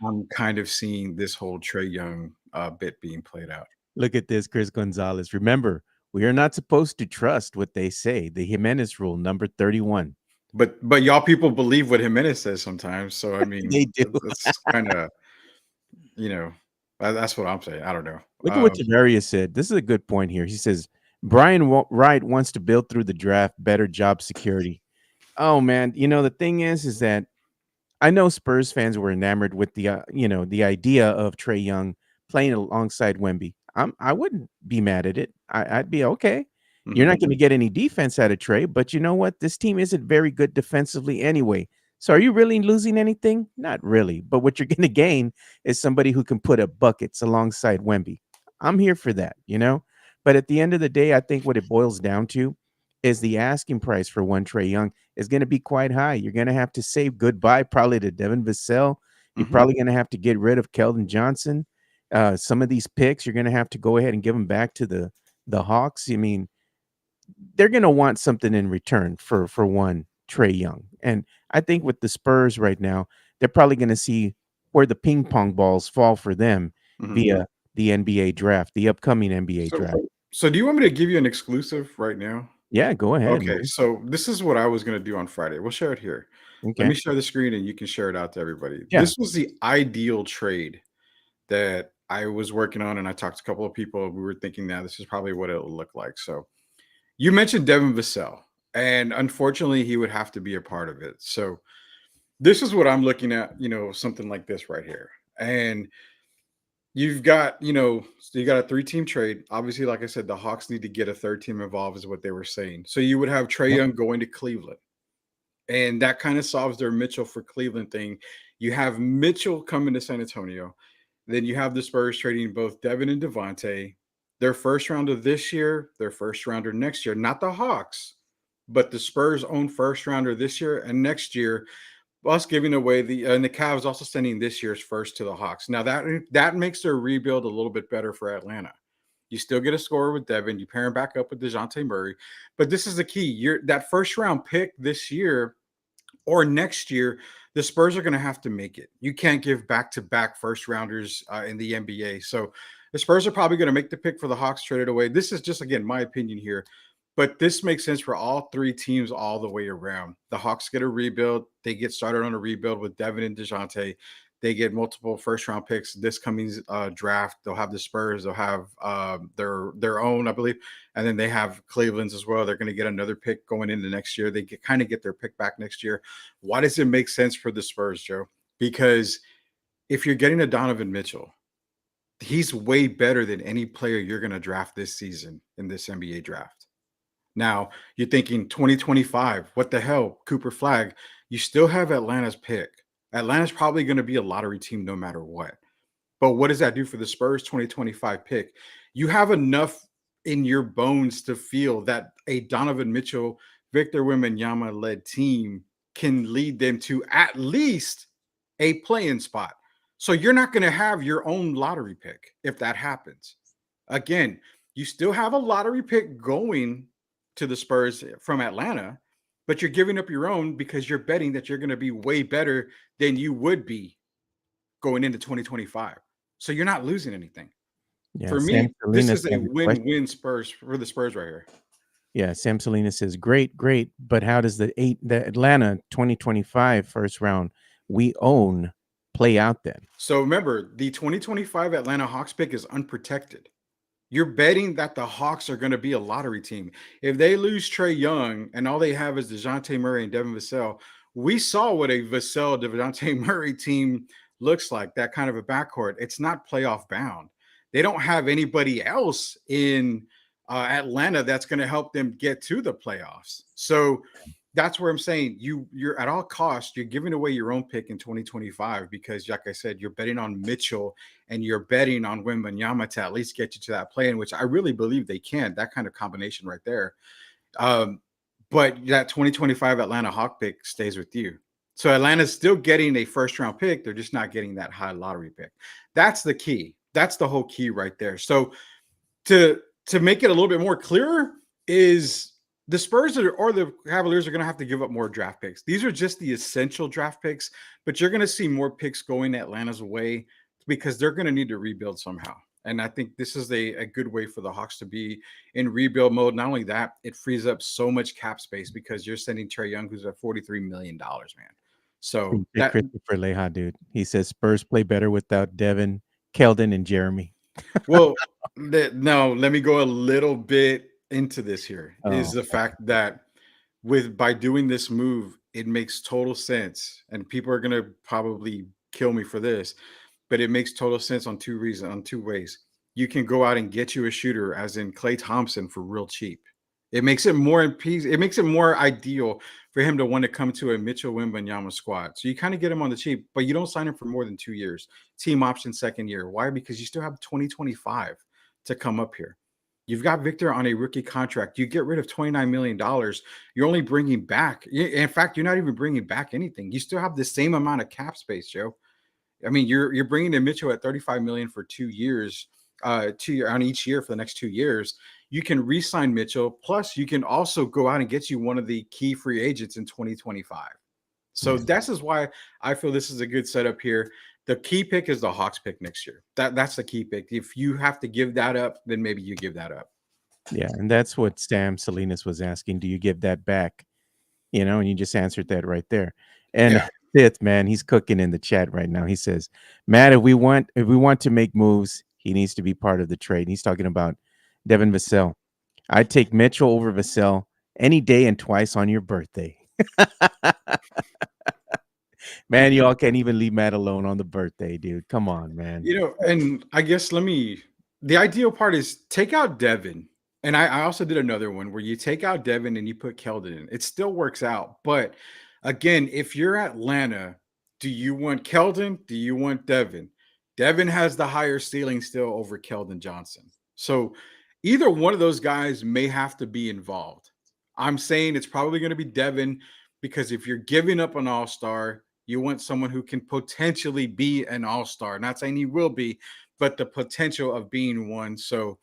Speaker 2: I'm kind of seeing this whole Trey Young bit being played out.
Speaker 1: Look at this, Chris Gonzalez. Remember, we are not supposed to trust what they say. The Jimenez rule, number 31.
Speaker 2: But y'all people believe what Jimenez says sometimes. So I mean,
Speaker 1: They do.
Speaker 2: that's kind of you know that's what I'm saying. I don't know.
Speaker 1: Look at what Tavares said. This is a good point here. He says Brian Wright wants to build through the draft better job security. Oh man, the thing is that I know Spurs fans were enamored with the idea of Trey Young playing alongside Wemby. I wouldn't be mad at it. I'd be okay. You're
Speaker 2: Mhm.
Speaker 1: not going to get any defense out of Trey, but you know what? This team isn't very good defensively anyway. So are you really losing anything? Not really. But what you're going to gain is somebody who can put up buckets alongside Wemby. I'm here for that. But at the end of the day, I think what it boils down to is the asking price for one Trey Young is going to be quite high. You're going to have to say goodbye probably to Devin Vassell. You're
Speaker 2: Mhm.
Speaker 1: probably going to have to get rid of Keldon Johnson. Some of these picks, you're going to have to go ahead and give them back to the Hawks. I mean, they're going to want something in return for one Trey Young. And I think with the Spurs right now, they're probably going to see where the ping pong balls fall for them
Speaker 2: Mhm.
Speaker 1: via the NBA draft, the upcoming NBA
Speaker 2: So
Speaker 1: draft.
Speaker 2: so do you want me to give you an exclusive right now?
Speaker 1: Yeah, go ahead,
Speaker 2: Okay,
Speaker 1: man.
Speaker 2: so this is what I was gonna do on Friday. We'll share it here. Let
Speaker 1: Okay.
Speaker 2: me share the screen and you can share it out to everybody.
Speaker 1: Yeah.
Speaker 2: This was the ideal trade that I was working on, and I talked to a couple of people. We were thinking now this is probably what it'll look like. So you mentioned Devin Vassell, and unfortunately, he would have to be a part of it. So this is what I'm looking at, something like this right here. And you've got, so you got a 3-team trade. Obviously, like I said, the Hawks need to get a third team involved, is what they were saying. So you would have Trae
Speaker 1: Yep.
Speaker 2: Young going to Cleveland. And that kind of solves their Mitchell for Cleveland thing. You have Mitchell coming to San Antonio. Then you have the Spurs trading both Devin and Devontae. Their first rounder this year, their first rounder next year, not the Hawks, but the Spurs' own first rounder this year and next year. Us giving away and the Cavs also sending this year's first to the Hawks. Now that makes their rebuild a little bit better for Atlanta. You still get a scorer with Devin. You pair him back up with DeJounte Murray. But this is the key. That first round pick this year or next year, the Spurs are going to have to make it. You can't give back-to-back first rounders in the NBA. So the Spurs are probably going to make the pick for the Hawks, trade it away. This is just, again, my opinion here. But this makes sense for all 3 teams all the way around. The Hawks get a rebuild. They get started on a rebuild with Devin and DeJounte. They get multiple first-round picks this coming draft. They'll have the Spurs. They'll have their own, I believe. And then they have Cleveland's as well. They're going to get another pick going into next year. They kind of get their pick back next year. Why does it make sense for the Spurs, Joe? Because if you're getting a Donovan Mitchell, he's way better than any player you're going to draft this season in this NBA draft. Now, you're thinking 2025, what the hell, Cooper Flag? You still have Atlanta's pick. Atlanta's probably going to be a lottery team no matter what. But what does that do for the Spurs 2025 pick? You have enough in your bones to feel that a Donovan Mitchell, Victor Wembanyama-led team can lead them to at least a play-in spot. So you're not going to have your own lottery pick if that happens. Again, you still have a lottery pick going to the Spurs from Atlanta, but you're giving up your own because you're betting that you're going to be way better than you would be going into 2025. So you're not losing anything.
Speaker 1: Yeah.
Speaker 2: For
Speaker 1: Sam
Speaker 2: me, this
Speaker 1: Salinas
Speaker 2: is a
Speaker 1: has a question.
Speaker 2: win-win Spurs for the Spurs right here.
Speaker 1: Yeah. Sam Salinas says, great, but how does the Atlanta 2025 first round we own play out then?
Speaker 2: So remember, the 2025 Atlanta Hawks pick is unprotected. You're betting that the Hawks are going to be a lottery team. If they lose Trae Young and all they have is DeJounte Murray and Devin Vassell, we saw what a Vassell DeJounte Murray team looks like, that kind of a backcourt. It's not playoff bound. They don't have anybody else in Atlanta that's going to help them get to the playoffs. So that's where I'm saying you're at all costs, you're giving away your own pick in 2025 because, like I said, you're betting on Mitchell and you're betting on Wembanyama to at least get you to that play in, which I really believe they can. That kind of combination right there. But that 2025 Atlanta Hawk pick stays with you. So Atlanta's still getting a first-round pick. They're just not getting that high lottery pick. That's the key. That's the whole key right there. So to make it a little bit more clearer is the Spurs or the Cavaliers are going to have to give up more draft picks. These are just the essential draft picks, but you're going to see more picks going Atlanta's way because they're going to need to rebuild somehow. And I think this is a good way for the Hawks to be in rebuild mode. Not only that, it frees up so much cap space because you're sending Trae Young, who's at $43 million, man. So that
Speaker 1: Christopher Leha, dude. He says Spurs play better without Devin, Keldon, and Jeremy.
Speaker 2: well, no, let me go a little bit into this here. Is the fact that by doing this move, it makes total sense. And people are going to probably kill me for this, but it makes total sense on two ways. You can go out and get you a shooter, as in Klay Thompson, for real cheap. It makes it more ideal for him to want to come to a Mitchell Wembanyama squad. So you kind of get him on the cheap, but you don't sign him for more than 2 years. Team option second year. Why? Because you still have 2025 to come up here. You've got Victor on a rookie contract. You get rid of $29 million. You're only bringing back. In fact, you're not even bringing back anything. You still have the same amount of cap space, Joe. I mean, you're bringing in Mitchell at $35 million for 2 years, on each year for the next 2 years. You can re-sign Mitchell. Plus, you can also go out and get you one of the key free agents in 2025. So This is why I feel this is a good setup here. The key pick is the Hawks pick next year. That's the key pick. If you have to give that up, then maybe you give that up.
Speaker 1: Yeah, and that's what Sam Salinas was asking. Do you give that back? And you just answered that right there. And
Speaker 2: Yeah.
Speaker 1: Fifth, man, he's cooking in the chat right now. He says, Matt, if we want to make moves, he needs to be part of the trade. And he's talking about Devin Vassell. I'd take Mitchell over Vassell any day and twice on your birthday. Man, y'all can't even leave Matt alone on the birthday, dude. Come on, man.
Speaker 2: And I guess the ideal part is take out Devin. And I also did another one where you take out Devin and you put Keldon in. It still works out. But again, if you're Atlanta, do you want Keldon? Do you want Devin? Devin has the higher ceiling still over Keldon Johnson. So either one of those guys may have to be involved. I'm saying it's probably going to be Devin because if you're giving up an all-star, you want someone who can potentially be an all-star. Not saying he will be, but the potential of being one. So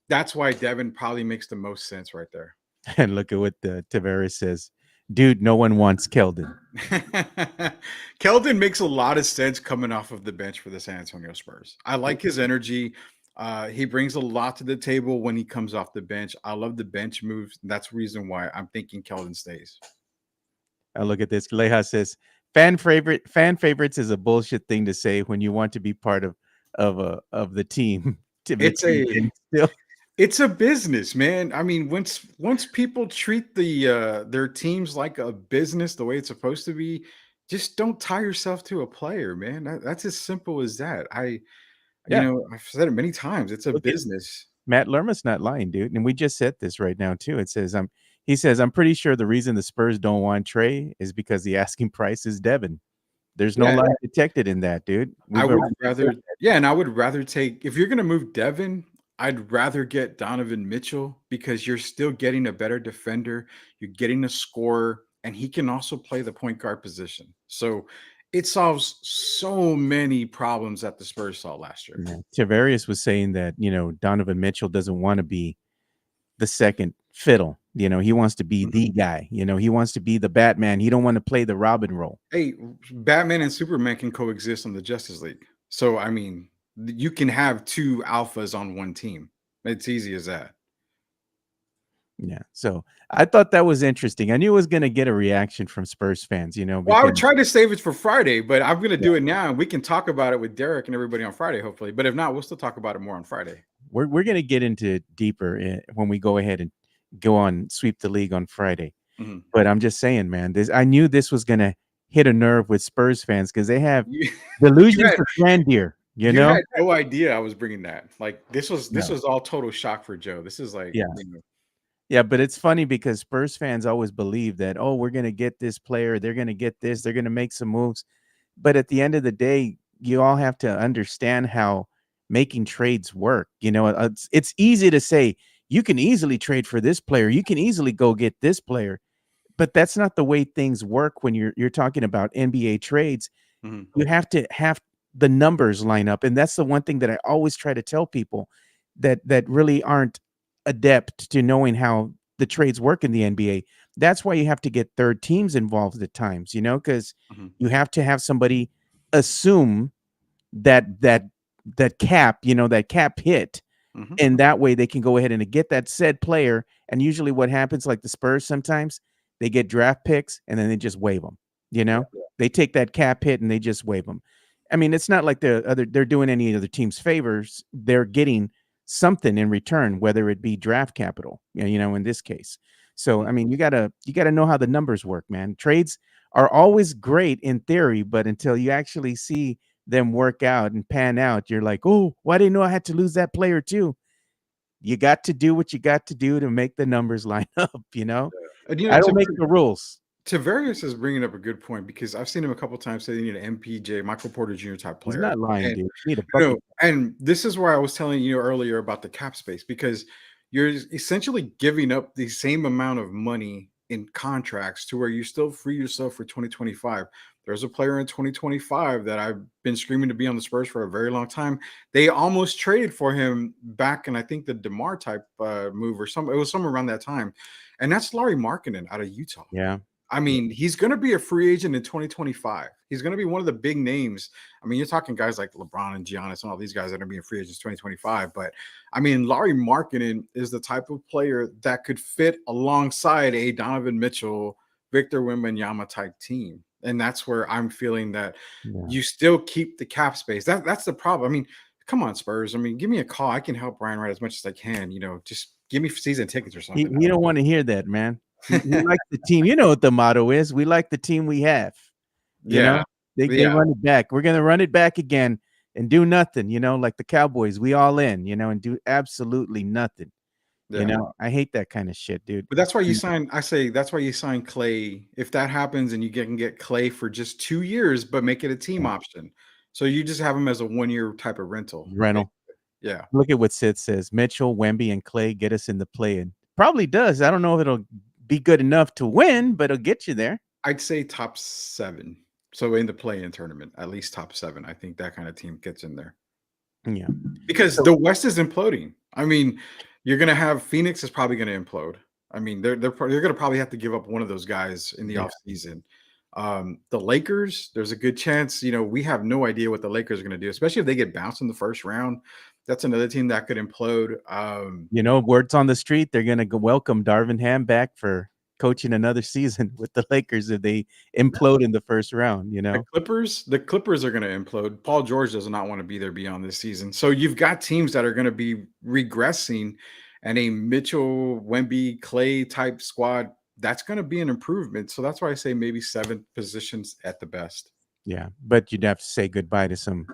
Speaker 2: that's why Devin probably makes the most sense right there.
Speaker 1: And look at what the Tavares says. Dude, no one wants Keldon.
Speaker 2: Keldon makes a lot of sense coming off of the bench for the San Antonio Spurs. I like his energy. He brings a lot to the table when he comes off the bench. I love the bench moves. That's the reason why I'm thinking Keldon stays.
Speaker 1: Look at this. Leha says, fan favorites is a bullshit thing to say when you want to be part of the team to make
Speaker 2: It's
Speaker 1: you
Speaker 2: a
Speaker 1: still.
Speaker 2: It's a business, man. I mean, once people treat their teams like a business the way it's supposed to be, just don't tie yourself to a player, man. That's as simple as that.
Speaker 1: Yeah.
Speaker 2: I've said it many times. It's a
Speaker 1: Look at
Speaker 2: business.
Speaker 1: Matt Lerma's not lying, dude. And we just said this right now too. It says he says, I'm pretty sure the reason the Spurs don't want Trey is because the asking price is Devin. There's no
Speaker 2: Yeah,
Speaker 1: lie detected in that, dude.
Speaker 2: I
Speaker 1: We've
Speaker 2: would
Speaker 1: already said
Speaker 2: rather, yeah, and I would rather take if you're gonna move Devin, I'd rather get Donovan Mitchell because you're still getting a better defender, you're getting a scorer, and he can also play the point guard position. So it solves so many problems that the Spurs saw last year.
Speaker 1: yeah. Tavarius was saying that, Donovan Mitchell doesn't want to be the second fiddle. He wants to be
Speaker 2: Mhm.
Speaker 1: the guy. He wants to be the Batman. He don't want to play the Robin role.
Speaker 2: Hey, Batman and Superman can coexist on the Justice League. So I mean, you can have two alphas on one team. It's easy as that.
Speaker 1: Yeah. So I thought that was interesting. I knew it was going to get a reaction from Spurs fans,
Speaker 2: Well, I
Speaker 1: because
Speaker 2: would try to save it for Friday, but I'm going to
Speaker 1: yeah,
Speaker 2: do it now, and we can talk about it with Derek and everybody on Friday, hopefully. But if not, we'll still talk about it more on Friday.
Speaker 1: we're going to get into deeper when we go ahead and go on sweep the league on Friday.
Speaker 2: Mhm.
Speaker 1: But I'm just saying, man, I knew this was going to hit a nerve with Spurs fans because they have
Speaker 2: You, you
Speaker 1: delusions
Speaker 2: had
Speaker 1: of grandeur,
Speaker 2: you had no idea I was bringing that. Like this
Speaker 1: No.
Speaker 2: was all total shock for Joe. This is like,
Speaker 1: Yeah. Yeah, but it's funny because Spurs fans always believe that, oh, we're going to get this player, they're going to get this, they're going to make some moves. But at the end of the day, you all have to understand how making trades work. It's easy to say you can easily trade for this player, you can easily go get this player, but that's not the way things work when you're talking about NBA trades.
Speaker 2: Mhm.
Speaker 1: You have to have the numbers line up, and that's the one thing that I always try to tell people that really aren't adept to knowing how the trades work in the NBA. That's why you have to get third teams involved at times, because
Speaker 2: Mhm.
Speaker 1: you have to have somebody assume that cap hit,
Speaker 2: Mhm.
Speaker 1: and that way they can go ahead and get that said player. And usually what happens, like the Spurs, sometimes they get draft picks and then they just waive them. You
Speaker 2: Yeah.
Speaker 1: know, they take that cap hit and they just waive them. I mean, it's not like they're doing any other team's favors. They're getting something in return, whether it be draft capital, in this case. So, I
Speaker 2: Mhm.
Speaker 1: mean, you gotta know how the numbers work, man. Trades are always great in theory, but until you actually see them work out and pan out, you're like, oh, why didn't I know I had to lose that player too? You got to do what you got to do to make the numbers line up.
Speaker 2: And
Speaker 1: I don't make the rules.
Speaker 2: Tavarius is bringing up a good point because I've seen him a couple times say they need an MPJ, Michael Porter Jr. type
Speaker 1: He's
Speaker 2: player.
Speaker 1: not lying,
Speaker 2: And
Speaker 1: dude. You need a bucket.
Speaker 2: and this is where I was telling you earlier about the cap space because you're essentially giving up the same amount of money in contracts to where you still free yourself for 2025. There's a player in 2025 that I've been screaming to be on the Spurs for a very long time. They almost traded for him back in I think the DeMar type move or something. It was somewhere around that time, and that's Larry Markkinen out of Utah.
Speaker 1: Yeah.
Speaker 2: I
Speaker 1: Yeah.
Speaker 2: mean, he's going to be a free agent in 2025. He's going to be one of the big names. I mean, you're talking guys like LeBron and Giannis and all these guys that are being free agents 2025. But I mean, Larry Markkinen is the type of player that could fit alongside a Donovan Mitchell, Victor Wembanyama type team. And that's where I'm feeling that
Speaker 1: Yeah.
Speaker 2: you still keep the cap space. That's the problem. I mean, come on, Spurs. I mean, give me a call. I can help Brian Wright as much as I can. Just give me season tickets or something.
Speaker 1: He don't wanna hear that, man. He likes the team. You know what the motto is, "We like the team we have." You
Speaker 2: Yeah.
Speaker 1: know? They
Speaker 2: Yeah.
Speaker 1: run it back. We're gonna run it back again and do nothing, like the Cowboys. We all in, and do absolutely nothing,
Speaker 2: Yeah.
Speaker 1: I hate that kinda shit, dude.
Speaker 2: But that's why you
Speaker 1: Mm,
Speaker 2: sign I say that's why you sign Clay. If that happens and can get Clay for just 2 years, but make it a team
Speaker 1: yeah.
Speaker 2: option. So you just have him as a 1-year type of rental.
Speaker 1: Rental.
Speaker 2: Yeah.
Speaker 1: Look at what Sid says, "Mitchell, Wemby, and Clay get us in the play-in." Probably does. I don't know if it'll be good enough to win, but it'll get you there.
Speaker 2: I'd say top 7. So in the play-in tournament, at least top 7. I think that kind of team gets in there.
Speaker 1: Yeah.
Speaker 2: Because
Speaker 1: So
Speaker 2: the West is imploding. I mean, you're gonna have Phoenix is probably gonna implode. I mean, they're gonna probably have to give up one of those guys in the
Speaker 1: yeah.
Speaker 2: offseason. The Lakers, there's a good chance, we have no idea what the Lakers are gonna do, especially if they get bounced in the first round. That's another team that could implode.
Speaker 1: Words on the street, they're gonna go welcome Darvin Ham back for coaching another season with the Lakers if they implode in the first round, you know?
Speaker 2: The Clippers are gonna implode. Paul George does not want to be there beyond this season. So you've got teams that are gonna be regressing, and a Mitchell, Wemby, Clay type squad, that's gonna be an improvement. So that's why I say maybe 7 positions at the best.
Speaker 1: Yeah, but you'd have to say goodbye to some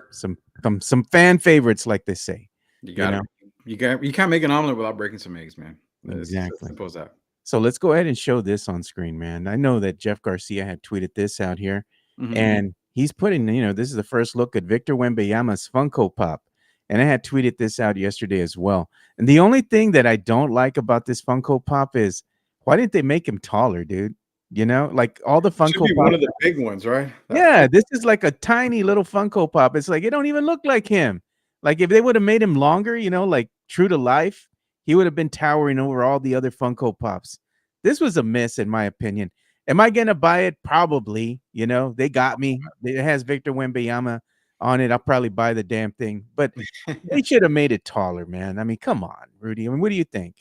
Speaker 1: fan favorites, like they say,
Speaker 2: You
Speaker 1: you
Speaker 2: gotta
Speaker 1: know?
Speaker 2: you can't make an omelet without breaking some eggs, man. It's as
Speaker 1: Exactly.
Speaker 2: simple as that.
Speaker 1: So let's go ahead and show this on screen, man. I know that Jeff Garcia had tweeted this out here,
Speaker 2: Mhm.
Speaker 1: and he's putting, this is the first look at Victor Wembanyama's Funko Pop. And I had tweeted this out yesterday as well. And the only thing that I don't like about this Funko Pop is why didn't they make him taller, dude? Like all the
Speaker 2: Should
Speaker 1: Funko
Speaker 2: be one
Speaker 1: Pops.
Speaker 2: of the big ones, right? That
Speaker 1: Yeah, this is like a tiny little Funko Pop. It's like it don't even look like him. Like if they would have made him longer, like true to life, he would have been towering over all the other Funko Pops. This was a miss, in my opinion. Am I gonna buy it? Probably. They got me. It has Victor Wembanyama on it. I'll probably buy the damn thing. But they should have made it taller, man. I mean, come on, Rudy. I mean, what do you think?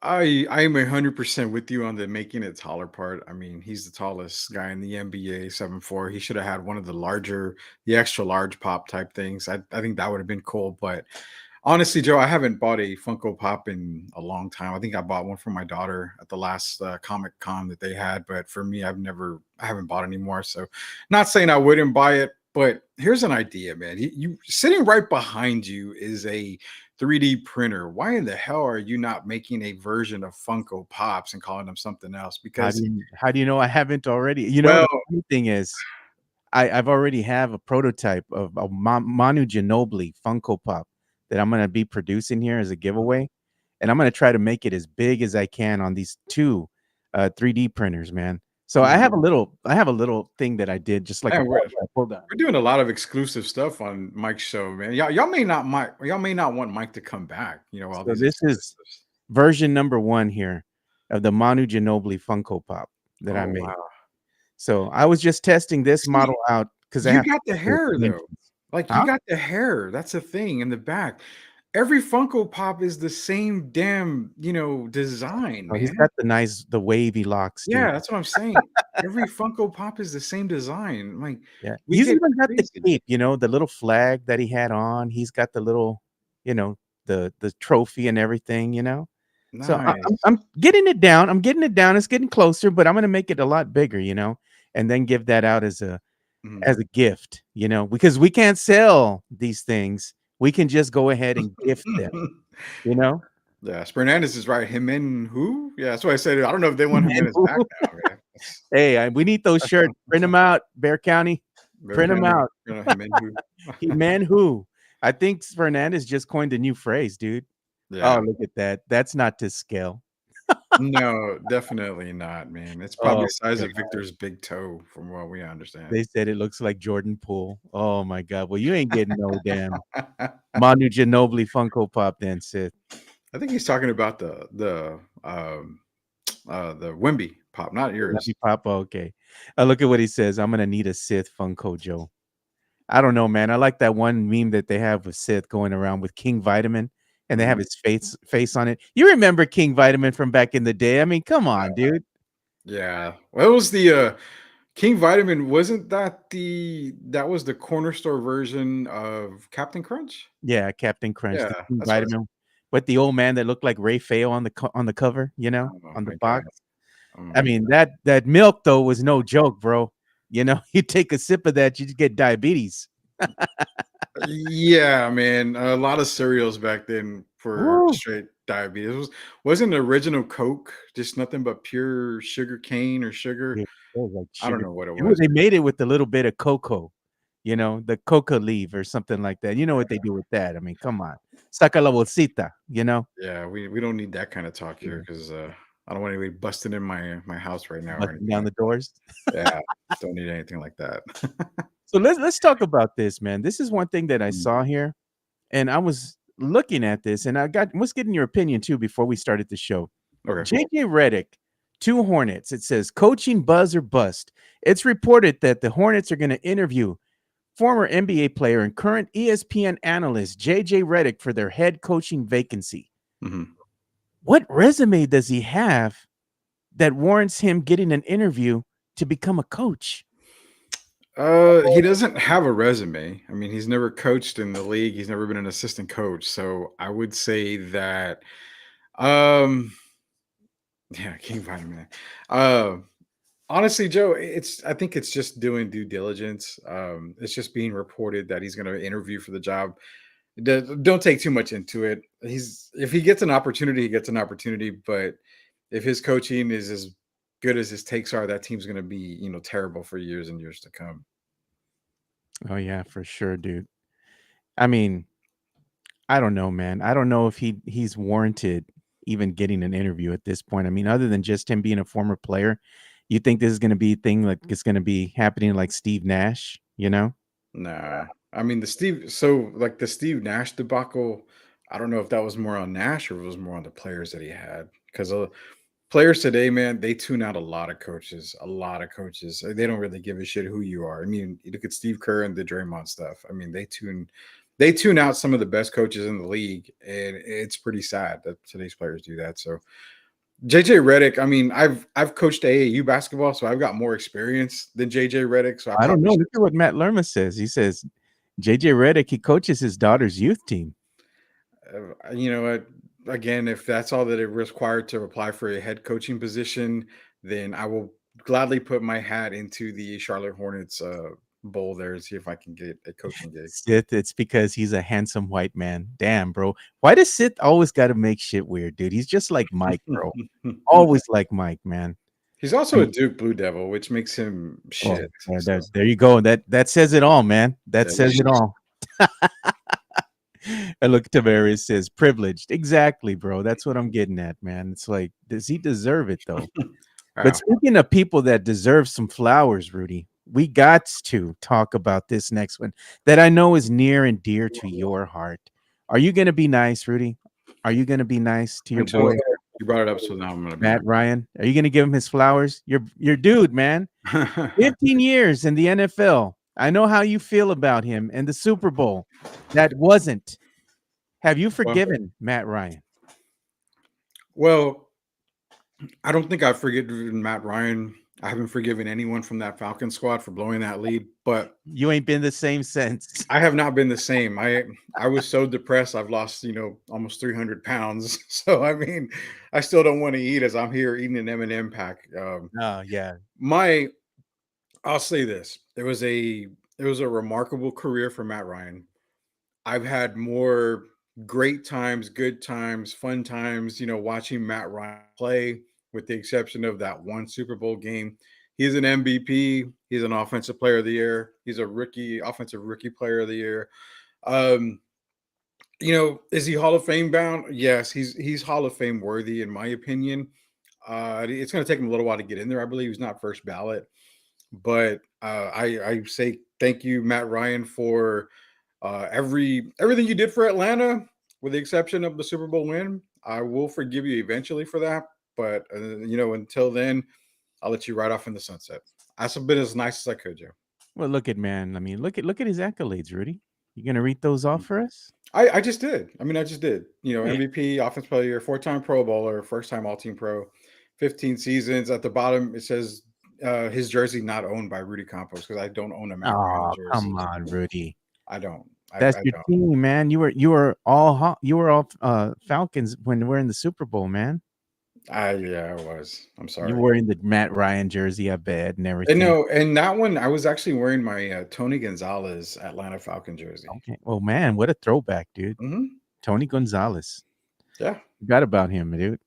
Speaker 2: I am 100% with you on the making it taller part. I mean, he's the tallest guy in the NBA, 7'4". He should have had one of the extra large pop type things. I think that would have been cool. But honestly, Joe, I haven't bought a Funko Pop in a long time. I think I bought one for my daughter at the last Comic Con that they had. But for me, I haven't bought anymore. So, not saying I wouldn't buy it, but here's an idea, man. You sitting right behind you is a 3D printer. Why in the hell are you not making a version of Funko Pops and calling them something else? Because
Speaker 1: How do you know I haven't already?
Speaker 2: well,
Speaker 1: The funny thing is, I've already have a prototype of a Manu Ginobili Funko Pop that I'm gonna be producing here as a giveaway, and I'm gonna try to make it as big as I can on these 2, 3D printers, man. So
Speaker 2: mhm.
Speaker 1: I have a little thing that I did just like a
Speaker 2: Man,
Speaker 1: prototype. Hold on.
Speaker 2: we're doing a lot of exclusive stuff on Mike's show, man. Y'all may not want Mike to come back. All
Speaker 1: So
Speaker 2: these
Speaker 1: this is
Speaker 2: exclusives.
Speaker 1: version number 1 here of the Manu Ginobili Funko Pop that I
Speaker 2: Oh
Speaker 1: made.
Speaker 2: wow.
Speaker 1: So I was just testing this
Speaker 2: See,
Speaker 1: model out because I
Speaker 2: you
Speaker 1: have
Speaker 2: got the
Speaker 1: the
Speaker 2: hair though.
Speaker 1: dimensions.
Speaker 2: Like you
Speaker 1: Huh?
Speaker 2: got the hair. That's a thing in the back. Every Funko Pop is the same damn, design,
Speaker 1: Oh, he's
Speaker 2: man.
Speaker 1: got the wavy locks, dude.
Speaker 2: Yeah, that's what I'm saying. Every Funko Pop is the same design. Like,
Speaker 1: Yeah.
Speaker 2: we
Speaker 1: He's
Speaker 2: get
Speaker 1: even got the
Speaker 2: crazy.
Speaker 1: cape, the little flag that he had on. He's got the little, the trophy and everything. So
Speaker 2: Nice.
Speaker 1: I'm getting it down. I'm getting it down. It's getting closer, but I'm gonna make it a lot bigger, and then give that out
Speaker 2: Mhm.
Speaker 1: as a gift, because we can't sell these things. We can just go ahead and gift them, you know?
Speaker 2: Yeah, Fernandez is right. Him and who? Yeah, that's why I said I don't know if they want Jimenez back now, man.
Speaker 1: Hey, we need those shirts. Print them out, Bear County.
Speaker 2: Bear
Speaker 1: Print them
Speaker 2: County,
Speaker 1: out.
Speaker 2: him and who?
Speaker 1: He man who? I think Fernandez just coined a new phrase, dude. Oh,
Speaker 2: Yeah.
Speaker 1: look at that. That's not to scale.
Speaker 2: No, definitely not, man. It's probably
Speaker 1: Oh,
Speaker 2: the size
Speaker 1: God.
Speaker 2: of Victor's big toe, from what we understand.
Speaker 1: They said it looks like Jordan Poole. Oh my God. Well, you ain't getting no damn Manu Ginobili Funko Pop then, Sith.
Speaker 2: I think he's talking about the Wimby pop, not yours.
Speaker 1: Happy Papa. Okay. Look at what he says. I'm gonna need a Sith Funko Joe. I don't know, man. I like that one meme that they have with Sith going around with King Vitamin, and they have
Speaker 2: Mhm.
Speaker 1: his face on it. You remember King Vitamin from back in the day? I mean, come on, dude.
Speaker 2: Yeah. Well, it was the King Vitamin, wasn't that was the corner store version of Captain Crunch?
Speaker 1: Yeah, Captain Crunch,
Speaker 2: Yeah,
Speaker 1: the King
Speaker 2: that's what
Speaker 1: Vitamin with the old man that looked like Ray Feo on the cover,
Speaker 2: oh
Speaker 1: on the
Speaker 2: my god.
Speaker 1: box.
Speaker 2: Oh
Speaker 1: I
Speaker 2: my
Speaker 1: mean,
Speaker 2: god.
Speaker 1: that milk though was no joke, bro. You take a sip of that, you just get diabetes.
Speaker 2: Yeah, man. A lot of cereals back then for
Speaker 1: Woo!
Speaker 2: straight diabetes. Wasn't the original Coke just nothing but pure sugar cane or sugar?
Speaker 1: Yeah, it was like
Speaker 2: I don't
Speaker 1: sugar.
Speaker 2: know what it
Speaker 1: It was
Speaker 2: was.
Speaker 1: they made it with a little bit of cocoa, the coca leaf or something like that. You know what they do with that? I mean, come on. Saca la bolsita, you know?
Speaker 2: Yeah, we don't need that kind of talk here
Speaker 1: Yeah,
Speaker 2: because I don't want anybody busting in my house right now or
Speaker 1: busting
Speaker 2: anything
Speaker 1: down
Speaker 2: like
Speaker 1: the doors.
Speaker 2: that. Yeah, don't need anything like that.
Speaker 1: So let's talk about this, man. This is one thing that I
Speaker 2: Mm,
Speaker 1: saw here, and I was looking at this, and I was getting your opinion too before we started the show.
Speaker 2: okay.
Speaker 1: JJ Redick, two Hornets. It says coaching buzz or bust. It's reported that the Hornets are going to interview former NBA player and current ESPN analyst JJ Redick for their head coaching vacancy.
Speaker 2: Mhm.
Speaker 1: What resume does he have that warrants him getting an interview to become a coach?
Speaker 2: He doesn't have a resume. I mean, he's never coached in the league. He's never been an assistant coach. So I would say that, um, yeah, King Vitamin. Uh, honestly, Joe, I think it's just doing due diligence. It's just being reported that he's going to interview for the job. Don't take too much into it. If he gets an opportunity, he gets an opportunity. But if his coaching is as good as his takes are, that team's going to be terrible for years and years to come.
Speaker 1: Oh yeah, for sure, dude. I mean, I don't know, man. I don't know if he's warranted even getting an interview at this point. I mean, other than just him being a former player, you think this is going to be a thing like it's going to be happening like Steve Nash, you know?
Speaker 2: Nah, I mean the Steve Nash debacle. I don't know if that was more on Nash or if it was more on the players that he had. Because players today, man, they tune out a lot of coaches. A lot of coaches. They don't really give a shit who you are. I mean, you look at Steve Kerr and the Draymond stuff. I mean, they tune out some of the best coaches in the league, and it's pretty sad that today's players do that. So JJ Redick, I mean, I've coached AAU basketball, so I've got more experience than JJ Redick. So I
Speaker 1: I don't
Speaker 2: probably
Speaker 1: know.
Speaker 2: should.
Speaker 1: Look at what Matt Lerma says. He says JJ Redick, he coaches his daughter's youth team.
Speaker 2: You know what? Again, if that's all that it required to apply for a head coaching position, then I will gladly put my hat into the Charlotte Hornets bowl there and see if I can get a coaching gig.
Speaker 1: Sith, it's because he's a handsome white man. Damn, bro. Why does Sith always got to make shit weird, dude? He's just like Mike, bro. Always like Mike, man.
Speaker 2: He's
Speaker 1: I
Speaker 2: also a
Speaker 1: mean,
Speaker 2: Duke Blue Devil, which makes him
Speaker 1: oh,
Speaker 2: shit. So
Speaker 1: there you go. That says it all, man. That
Speaker 2: yeah,
Speaker 1: says it all. And look, Tavares says privileged. Exactly, bro. That's what I'm getting at, man. It's like, does he deserve it though? But
Speaker 2: wow.
Speaker 1: speaking of people that deserve some flowers, Rudy, we got to talk about this next one that I know is near and dear to your heart. Are you going to be nice, Rudy? Are you going to be nice to your
Speaker 2: Until
Speaker 1: boy,
Speaker 2: you brought it up, so now I'm gonna be
Speaker 1: Matt Ryan? Are you going to give him his flowers? Your dude, man.
Speaker 2: nice.
Speaker 1: 15 years in the NFL. I know how you feel about him and the Super Bowl. That wasn't. Have you
Speaker 2: well,
Speaker 1: forgiven Matt Ryan?
Speaker 2: well, I don't think I've forgiven Matt Ryan. I haven't forgiven anyone from that Falcon squad for blowing that lead, but
Speaker 1: You ain't been the same since.
Speaker 2: I have not been the same. I was so depressed. I've lost, almost 300 pounds. So I mean, I still don't want to eat as I'm here eating an M&M pack.
Speaker 1: Oh, yeah.
Speaker 2: My I'll say this: it was a remarkable career for Matt Ryan. I've had more great times, good times, fun times, watching Matt Ryan play, with the exception of that one Super Bowl game. He's an MVP. He's an offensive player of the year. He's a offensive rookie player of the year. Um, is he Hall of Fame bound? Yes, he's Hall of Fame worthy, in my opinion. It's going to take him a little while to get in there. I believe he's not first ballot, but I say thank you, Matt Ryan, for everything you did for Atlanta, with the exception of the Super Bowl win. I will forgive you eventually for that, but until then, I'll let you ride off in the sunset. That's been as nice as I could, Joe.
Speaker 1: Well, look at man. I mean, look at his accolades, Rudy. You gonna read those off for us?
Speaker 2: I just did. I mean, I just did.
Speaker 1: Yeah.
Speaker 2: MVP, Offensive Player, 4-time Pro Bowler, first-time All-Team Pro, 15 seasons. At the bottom, it says his jersey not owned by Rudy Campos because I don't own a Matt Ryan
Speaker 1: Oh, come
Speaker 2: jersey.
Speaker 1: on, Rudy.
Speaker 2: I don't.
Speaker 1: That's
Speaker 2: I
Speaker 1: your
Speaker 2: don't.
Speaker 1: team, man. You were all Falcons when we're in the Super Bowl, man.
Speaker 2: Yeah, I was. I'm
Speaker 1: You
Speaker 2: sorry.
Speaker 1: were in the Matt Ryan jersey, I bet, and
Speaker 2: And
Speaker 1: everything.
Speaker 2: no, and that one I was actually wearing my Tony Gonzalez Atlanta Falcon jersey.
Speaker 1: Okay. Oh man, what a throwback, dude.
Speaker 2: Hmm.
Speaker 1: Tony Gonzalez.
Speaker 2: Yeah.
Speaker 1: Forgot about him, dude.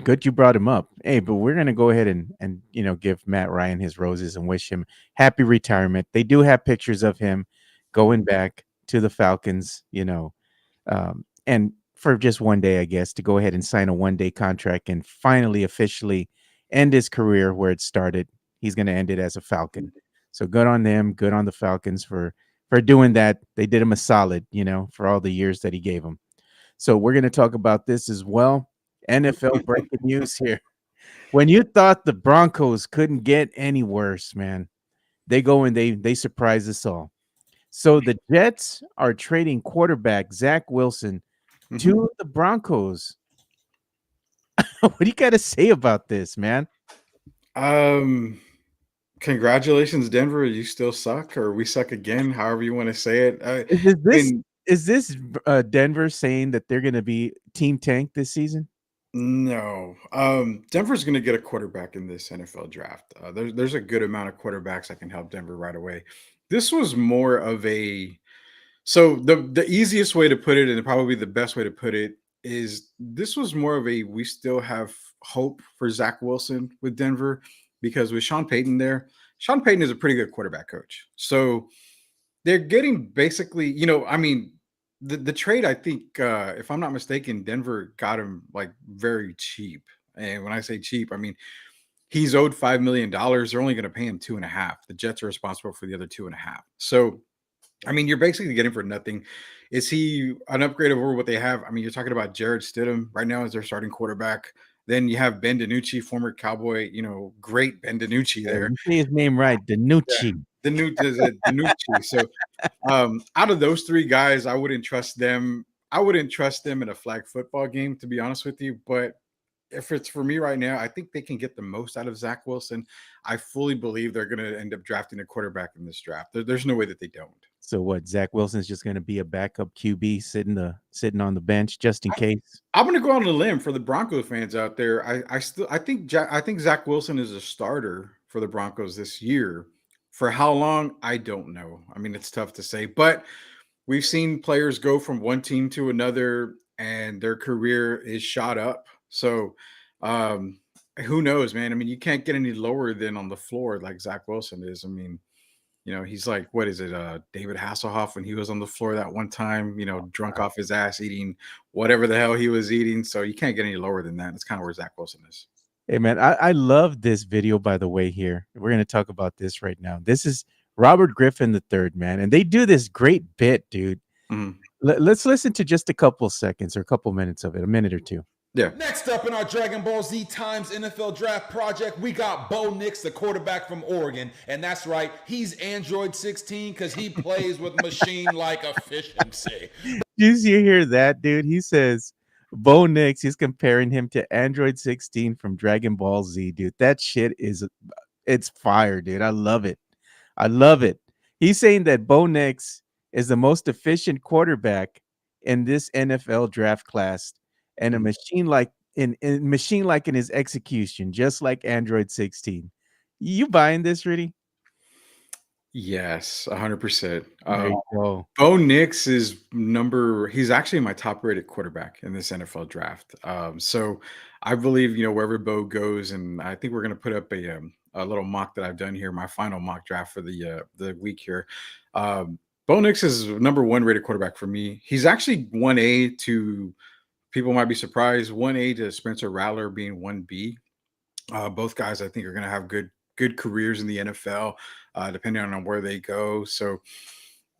Speaker 1: Good you brought him up. Hey, but we're gonna go ahead and give Matt Ryan his roses and wish him happy retirement. They do have pictures of him going back to the Falcons, and for just one day, I guess, to go ahead and sign a 1 day contract and finally officially end his career where it started. He's gonna end it as a Falcon. So good on them, good on the Falcons for doing that. They did him a solid, for all the years that he gave them. So we're going to talk about this as well. NFL breaking news here. When you thought the Broncos couldn't get any worse, man, they go and they surprise us all. So the Jets are trading quarterback Zach Wilson
Speaker 2: Hmm.
Speaker 1: to the Broncos. What do you got to say about this, man?
Speaker 2: Um. Congratulations, Denver. You still suck, or we suck again. However you want to say it.
Speaker 1: Is this
Speaker 2: And
Speaker 1: is this Denver saying that they're going to be team tank this season?
Speaker 2: no, Denver's going to get a quarterback in this NFL draft. There's a good amount of quarterbacks that can help Denver right away. This was more of a So the easiest way to put it, and probably the best way to put it, is this was more of a we still have hope for Zach Wilson with Denver because with Sean Payton there, Sean Payton is a pretty good quarterback coach. So they're getting basically, I mean, the trade, I think, if I'm not mistaken, Denver got him like very cheap. And when I say cheap, I mean he's owed $5 million. They're only going to pay him 2.5. The Jets are responsible for the other 2.5. So I mean, you're basically getting for nothing. Is he an upgrade over what they have? I mean, you're talking about Jared Stidham right now as their starting quarterback. Then you have Ben DiNucci, former Cowboy, great Ben DiNucci
Speaker 1: Yeah,
Speaker 2: there.
Speaker 1: you say his name right,
Speaker 2: Yeah,
Speaker 1: Danucci.
Speaker 2: DiNucci. So out of those three guys, I wouldn't trust them. I wouldn't trust them in a flag football game, to be honest with you. But if it's for me right now, I think they can get the most out of Zach Wilson. I fully believe they're going to end up drafting a quarterback in this draft. There's no way that they don't.
Speaker 1: So what? Zach Wilson's just going to be a backup QB sitting on the bench just in case.
Speaker 2: I'm going to go on a limb for the Broncos fans out there. I think Zach Wilson is a starter for the Broncos this year. For how long, I don't know. I mean, it's tough to say, but we've seen players go from one team to another, and their career is shot up. So, um, who knows, man? I mean, you can't get any lower than on the floor like Zach Wilson is. I mean, he's like, what is it? David Hasselhoff when he was on the floor that one time, drunk off his ass eating whatever the hell he was eating. So you can't get any lower than that. That's kind of where Zach Wilson is.
Speaker 1: Hey man, I love this video by the way here. We're going to talk about this right now. This is Robert Griffin the third, man, and they do this great bit, dude.
Speaker 2: Mhm.
Speaker 1: Let's listen to just a couple seconds or a couple minutes of it, a minute or two.
Speaker 2: Yeah.
Speaker 3: Next up in our Dragon Ball Z Times NFL Draft project, we got Bo Nix, the quarterback from Oregon. And that's right, he's Android 16 because he plays with machine-like efficiency.
Speaker 1: Did you hear that, dude? He says Bo Nix, he's comparing him to Android 16 from Dragon Ball Z, dude. That shit it's fire, dude. I love it. I love it. He's saying that Bo Nix is the most efficient quarterback in this NFL draft class and a
Speaker 2: Mhm.
Speaker 1: machine like in his execution, just like Android 16. You buying this, Rudy?
Speaker 2: Yes, 100%.
Speaker 1: There you go.
Speaker 2: Bo Nix he's actually my top rated quarterback in this NFL draft. So I believe, wherever Bo goes, and I think we're going to put up a little mock that I've done here, my final mock draft for the week here. Bo Nix is number one rated quarterback for me. He's actually 1A to, people might be surprised, 1A to Spencer Rattler being 1B. Both guys I think are going to have good careers in the NFL, depending on where they go. So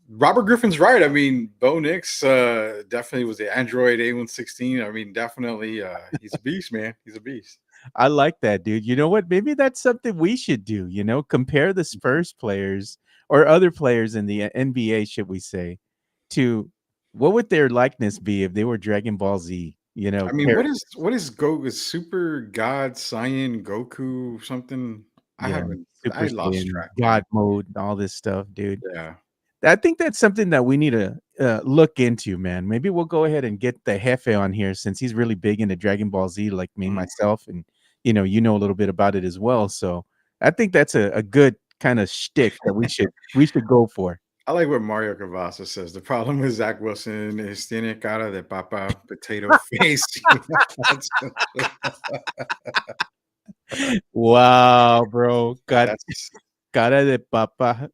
Speaker 2: Robert Griffin's right. I mean, Bo Nix definitely was the Android A116. I mean, definitely, he's a beast, man. He's a beast.
Speaker 1: I like that, dude. You know what? Maybe that's something we should do, compare the Spurs players or other players in the NBA, should we say, to what would their likeness be if they were Dragon Ball Z,
Speaker 2: I mean,
Speaker 1: character.
Speaker 2: what is Go is Super God Saiyan Goku something? I
Speaker 1: Yeah,
Speaker 2: haven't.
Speaker 1: Super
Speaker 2: I lost
Speaker 1: Saiyan,
Speaker 2: track, man.
Speaker 1: God mode, all this stuff, dude.
Speaker 2: Yeah.
Speaker 1: I think that's something that we need to look into, man. Maybe we'll go ahead and get the Hefe on here since he's really big into Dragon Ball Z, like me
Speaker 2: Mhm.
Speaker 1: myself, and you know a little bit about it as well. So I think that's a good kind of shtick that we should go for.
Speaker 2: I like what Mario Cavazza says. The problem with Zach Wilson is tiene cara de papa potato face. That's
Speaker 1: Wow, bro,
Speaker 2: that's
Speaker 1: cara de papa.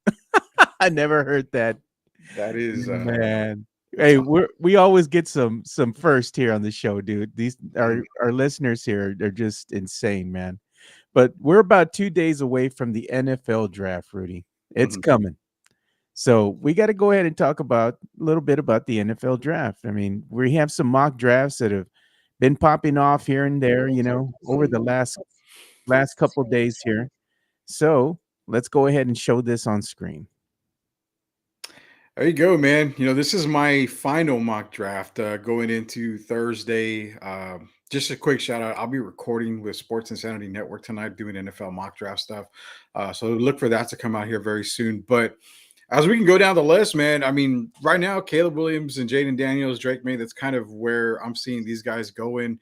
Speaker 1: I never heard that.
Speaker 2: that is
Speaker 1: Man.
Speaker 2: that's
Speaker 1: Hey,
Speaker 2: awesome.
Speaker 1: we always get some first here on the show, dude. These
Speaker 2: Mhm,
Speaker 1: our listeners here are just insane, man. But we're about 2 days away from the NFL draft, Rudy. It's
Speaker 2: mhm.
Speaker 1: coming. So, we gotta go ahead and talk about a little bit about the NFL draft. I mean, we have some mock drafts that have been popping off here and there, over the last couple days here. So, let's go ahead and show this on screen.
Speaker 2: There you go, man. This is my final mock draft going into Thursday. Just a quick shout out. I'll be recording with Sports Insanity Network tonight doing NFL mock draft stuff. So look for that to come out here very soon. But as we can go down the list, man, I mean, right now, Caleb Williams and Jaden Daniels, Drake May, that's kind of where I'm seeing these guys going.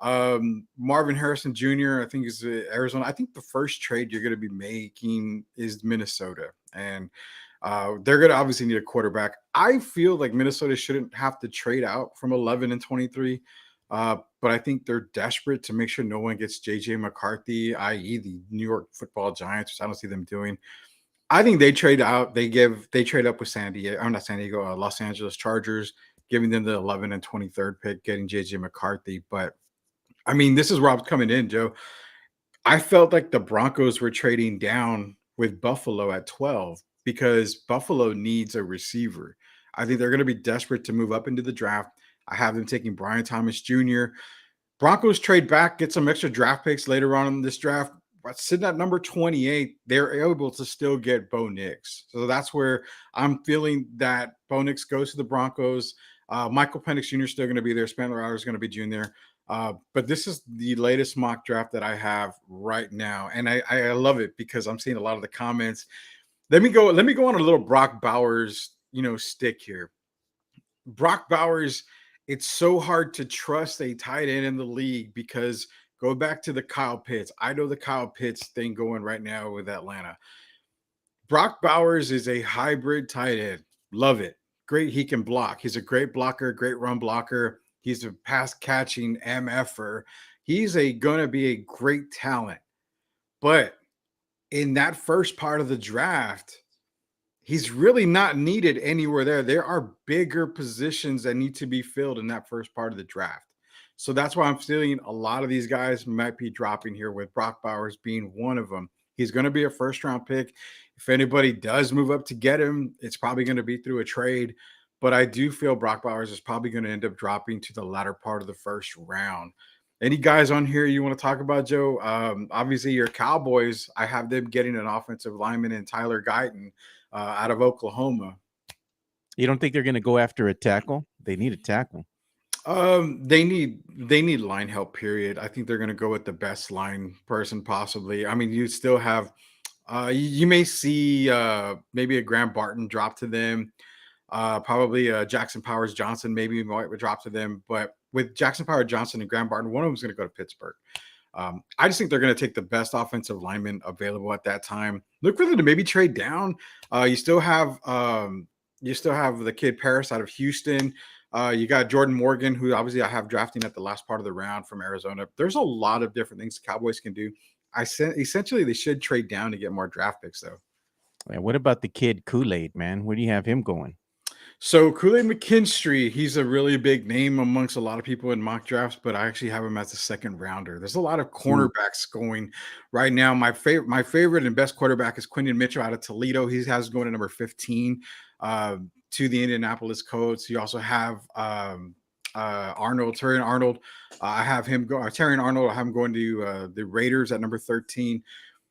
Speaker 2: Marvin Harrison Jr., I think is Arizona. I think the first trade you're going to be making is Minnesota. And they're going to obviously need a quarterback. I feel like Minnesota shouldn't have to trade out from 11 and 23. But I think they're desperate to make sure no one gets JJ McCarthy, i.e., the New York Football Giants, which I don't see them doing. I think they trade out. They trade up with San Diego. I'm not San Diego. Los Angeles Chargers, giving them the 11 and 23rd pick, getting JJ McCarthy. But I mean, this is where I was coming in, Joe. I felt like the Broncos were trading down with Buffalo at 12 because Buffalo needs a receiver. I think they're going to be desperate to move up into the draft. I have them taking Brian Thomas Jr. Broncos trade back, get some extra draft picks later on in this draft. But sitting at number 28, they're able to still get Bo Nix. So that's where I'm feeling that Bo Nix goes to the Broncos. Michael Penix Jr. is still going to be there. Spencer Rattler is going to be junior. But this is the latest mock draft that I have right now, and I love it because I'm seeing a lot of the comments. Let me go on a little Brock Bowers, stick here. Brock Bowers, it's so hard to trust a tight end in the league because go back to the Kyle Pitts. I know the Kyle Pitts thing going right now with Atlanta. Brock Bowers is a hybrid tight end. Love it. Great. He can block. He's a great blocker, great run blocker. He's a pass catching MFer. He's gonna be a great talent. But in that first part of the draft, he's really not needed anywhere there. There are bigger positions that need to be filled in that first part of the draft. So that's why I'm feeling a lot of these guys might be dropping here, with Brock Bowers being one of them. He's going to be a first round pick. If anybody does move up to get him, it's probably going to be through a trade. But I do feel Brock Bowers is probably going to end up dropping to the latter part of the first round. Any guys on here you want to talk about, Joe? Obviously, your Cowboys, I have them getting an offensive lineman in Tyler Guyton out of Oklahoma.
Speaker 1: You don't think they're gonna go after a tackle? They need a tackle.
Speaker 2: They need line help. Period. I think they're going to go with the best line person possibly. I mean, you still have. You may see maybe a Graham Barton drop to them. Probably Jackson Powers Johnson maybe might drop to them. But with Jackson Powers Johnson and Graham Barton, one of them is going to go to Pittsburgh. I just think they're going to take the best offensive lineman available at that time. Look for them to maybe trade down. You still have the kid Paris out of Houston. You got Jordan Morgan, who obviously I have drafting at the last part of the round from Arizona. There's a lot of different things the Cowboys can do. Essentially they should trade down to get more draft picks though.
Speaker 1: Yeah, what about the kid Kool-Aid, man? Where do you have him going?
Speaker 2: So Kool-Aid McKinstry, he's a really big name amongst a lot of people in mock drafts, but I actually have him as a second rounder. There's a lot of
Speaker 1: Ooh.
Speaker 2: cornerbacks going right now. My favorite and best quarterback is Quinton Mitchell out of Toledo. He has going to number 15 to the Indianapolis Colts. You also have Terrion Arnold. I have him go. Terrion Arnold. I have him going to the Raiders at number 13.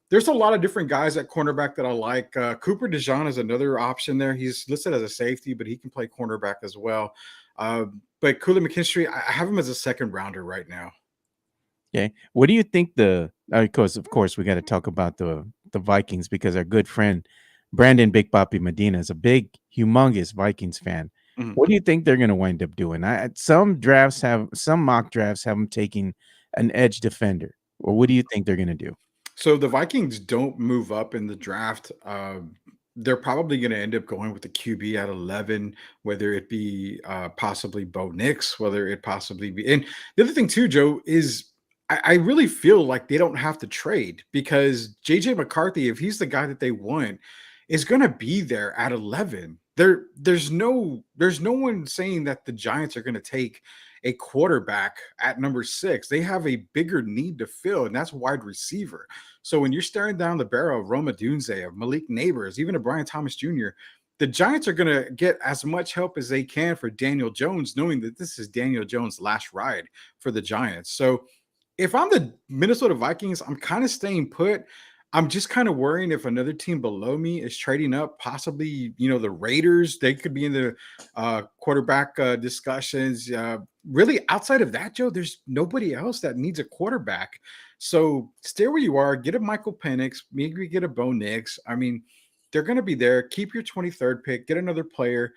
Speaker 2: There's a lot of different guys at cornerback that I like. Cooper DeJean is another option there. He's listed as a safety, but he can play cornerback as well. But Kool-Aid McKinstry, I have him as a second rounder right now.
Speaker 1: Okay. What do you think the Of course, we got to talk about the Vikings because our good friend Brandon Big Papi Medina is a big, humongous Vikings fan.
Speaker 2: Mhm.
Speaker 1: What do you think they're going to wind up doing? Some mock drafts have them taking an edge defender. Or what do you think they're going to do?
Speaker 2: So the Vikings don't move up in the draft. They're probably going to end up going with the QB at 11, whether it be possibly Bo Nix, whether it possibly be. And the other thing too, Joe, is I really feel like they don't have to trade because JJ McCarthy, if he's the guy that they want, is going to be there at 11. There's no one saying that the Giants are going to take a quarterback at number 6. They have a bigger need to fill, and that's wide receiver. So when you're staring down the barrel of Roma Dunze, of Malik Neighbors, even of Brian Thomas Jr., the Giants are going to get as much help as they can for Daniel Jones, knowing that this is Daniel Jones' last ride for the Giants. So if I'm the Minnesota Vikings, I'm kind of staying put. I'm just kind of worrying if another team below me is trading up, possibly, the Raiders. They could be in the quarterback discussions. Really, outside of that, Joe, there's nobody else that needs a quarterback. So stay where you are. Get a Michael Penix, maybe get a Bo Nix. I mean, they're going to be there. Keep your 23rd pick. Get another player.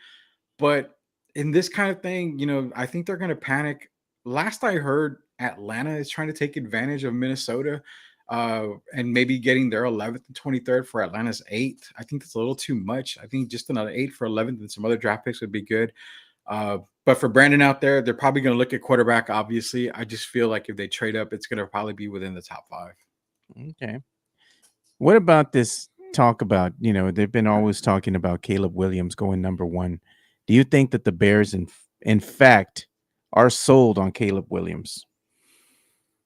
Speaker 2: But in this kind of thing, I think they're going to panic. Last I heard, Atlanta is trying to take advantage of Minnesota and maybe getting their 11th and 23rd for Atlanta's 8th. I think that's a little too much. I think just another 8 for 11th and some other draft picks would be good. But for Brandon out there, they're probably going to look at quarterback, obviously. I just feel like if they trade up, it's going to probably be within the top 5.
Speaker 1: Okay. What about this talk about, they've been always talking about Caleb Williams going number 1. Do you think that the Bears, in fact, are sold on Caleb Williams?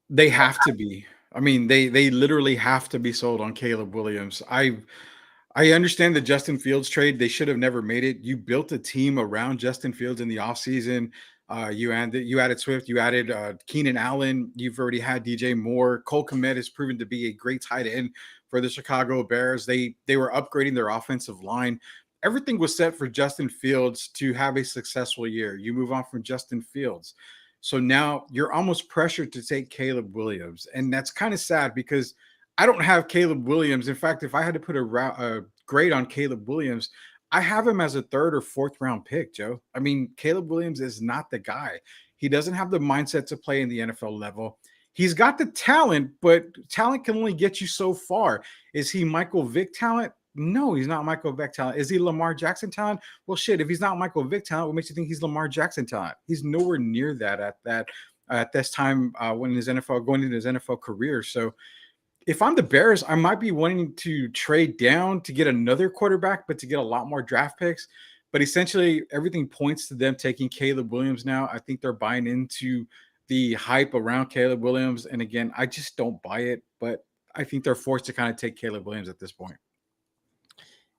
Speaker 2: They have to be. I mean, they literally have to be sold on Caleb Williams. I understand the Justin Fields trade. They should have never made it. You built a team around Justin Fields in the offseason. You added Swift, you added Keenan Allen. You've already had DJ Moore. Cole Kmet has proven to be a great tight end for the Chicago Bears. They were upgrading their offensive line. Everything was set for Justin Fields to have a successful year. You move on from Justin Fields. So now you're almost pressured to take Caleb Williams. And that's kind of sad because I don't have Caleb Williams. In fact, if I had to put a grade on Caleb Williams, I have him as a 3rd or 4th round pick, Joe. I mean, Caleb Williams is not the guy. He doesn't have the mindset to play in the NFL level. He's got the talent, but talent can only get you so far. Is he Michael Vick talent? No, he's not Michael Vick talent. Is he Lamar Jackson talent? Well, shit, if he's not Michael Vick talent, what makes you think he's Lamar Jackson talent? He's nowhere near that at this time when his NFL going into his NFL career. So if I'm the Bears, I might be wanting to trade down to get another quarterback, but to get a lot more draft picks. But essentially, everything points to them taking Caleb Williams now. I think they're buying into the hype around Caleb Williams. And again, I just don't buy it, but I think they're forced to kind of take Caleb Williams at this point.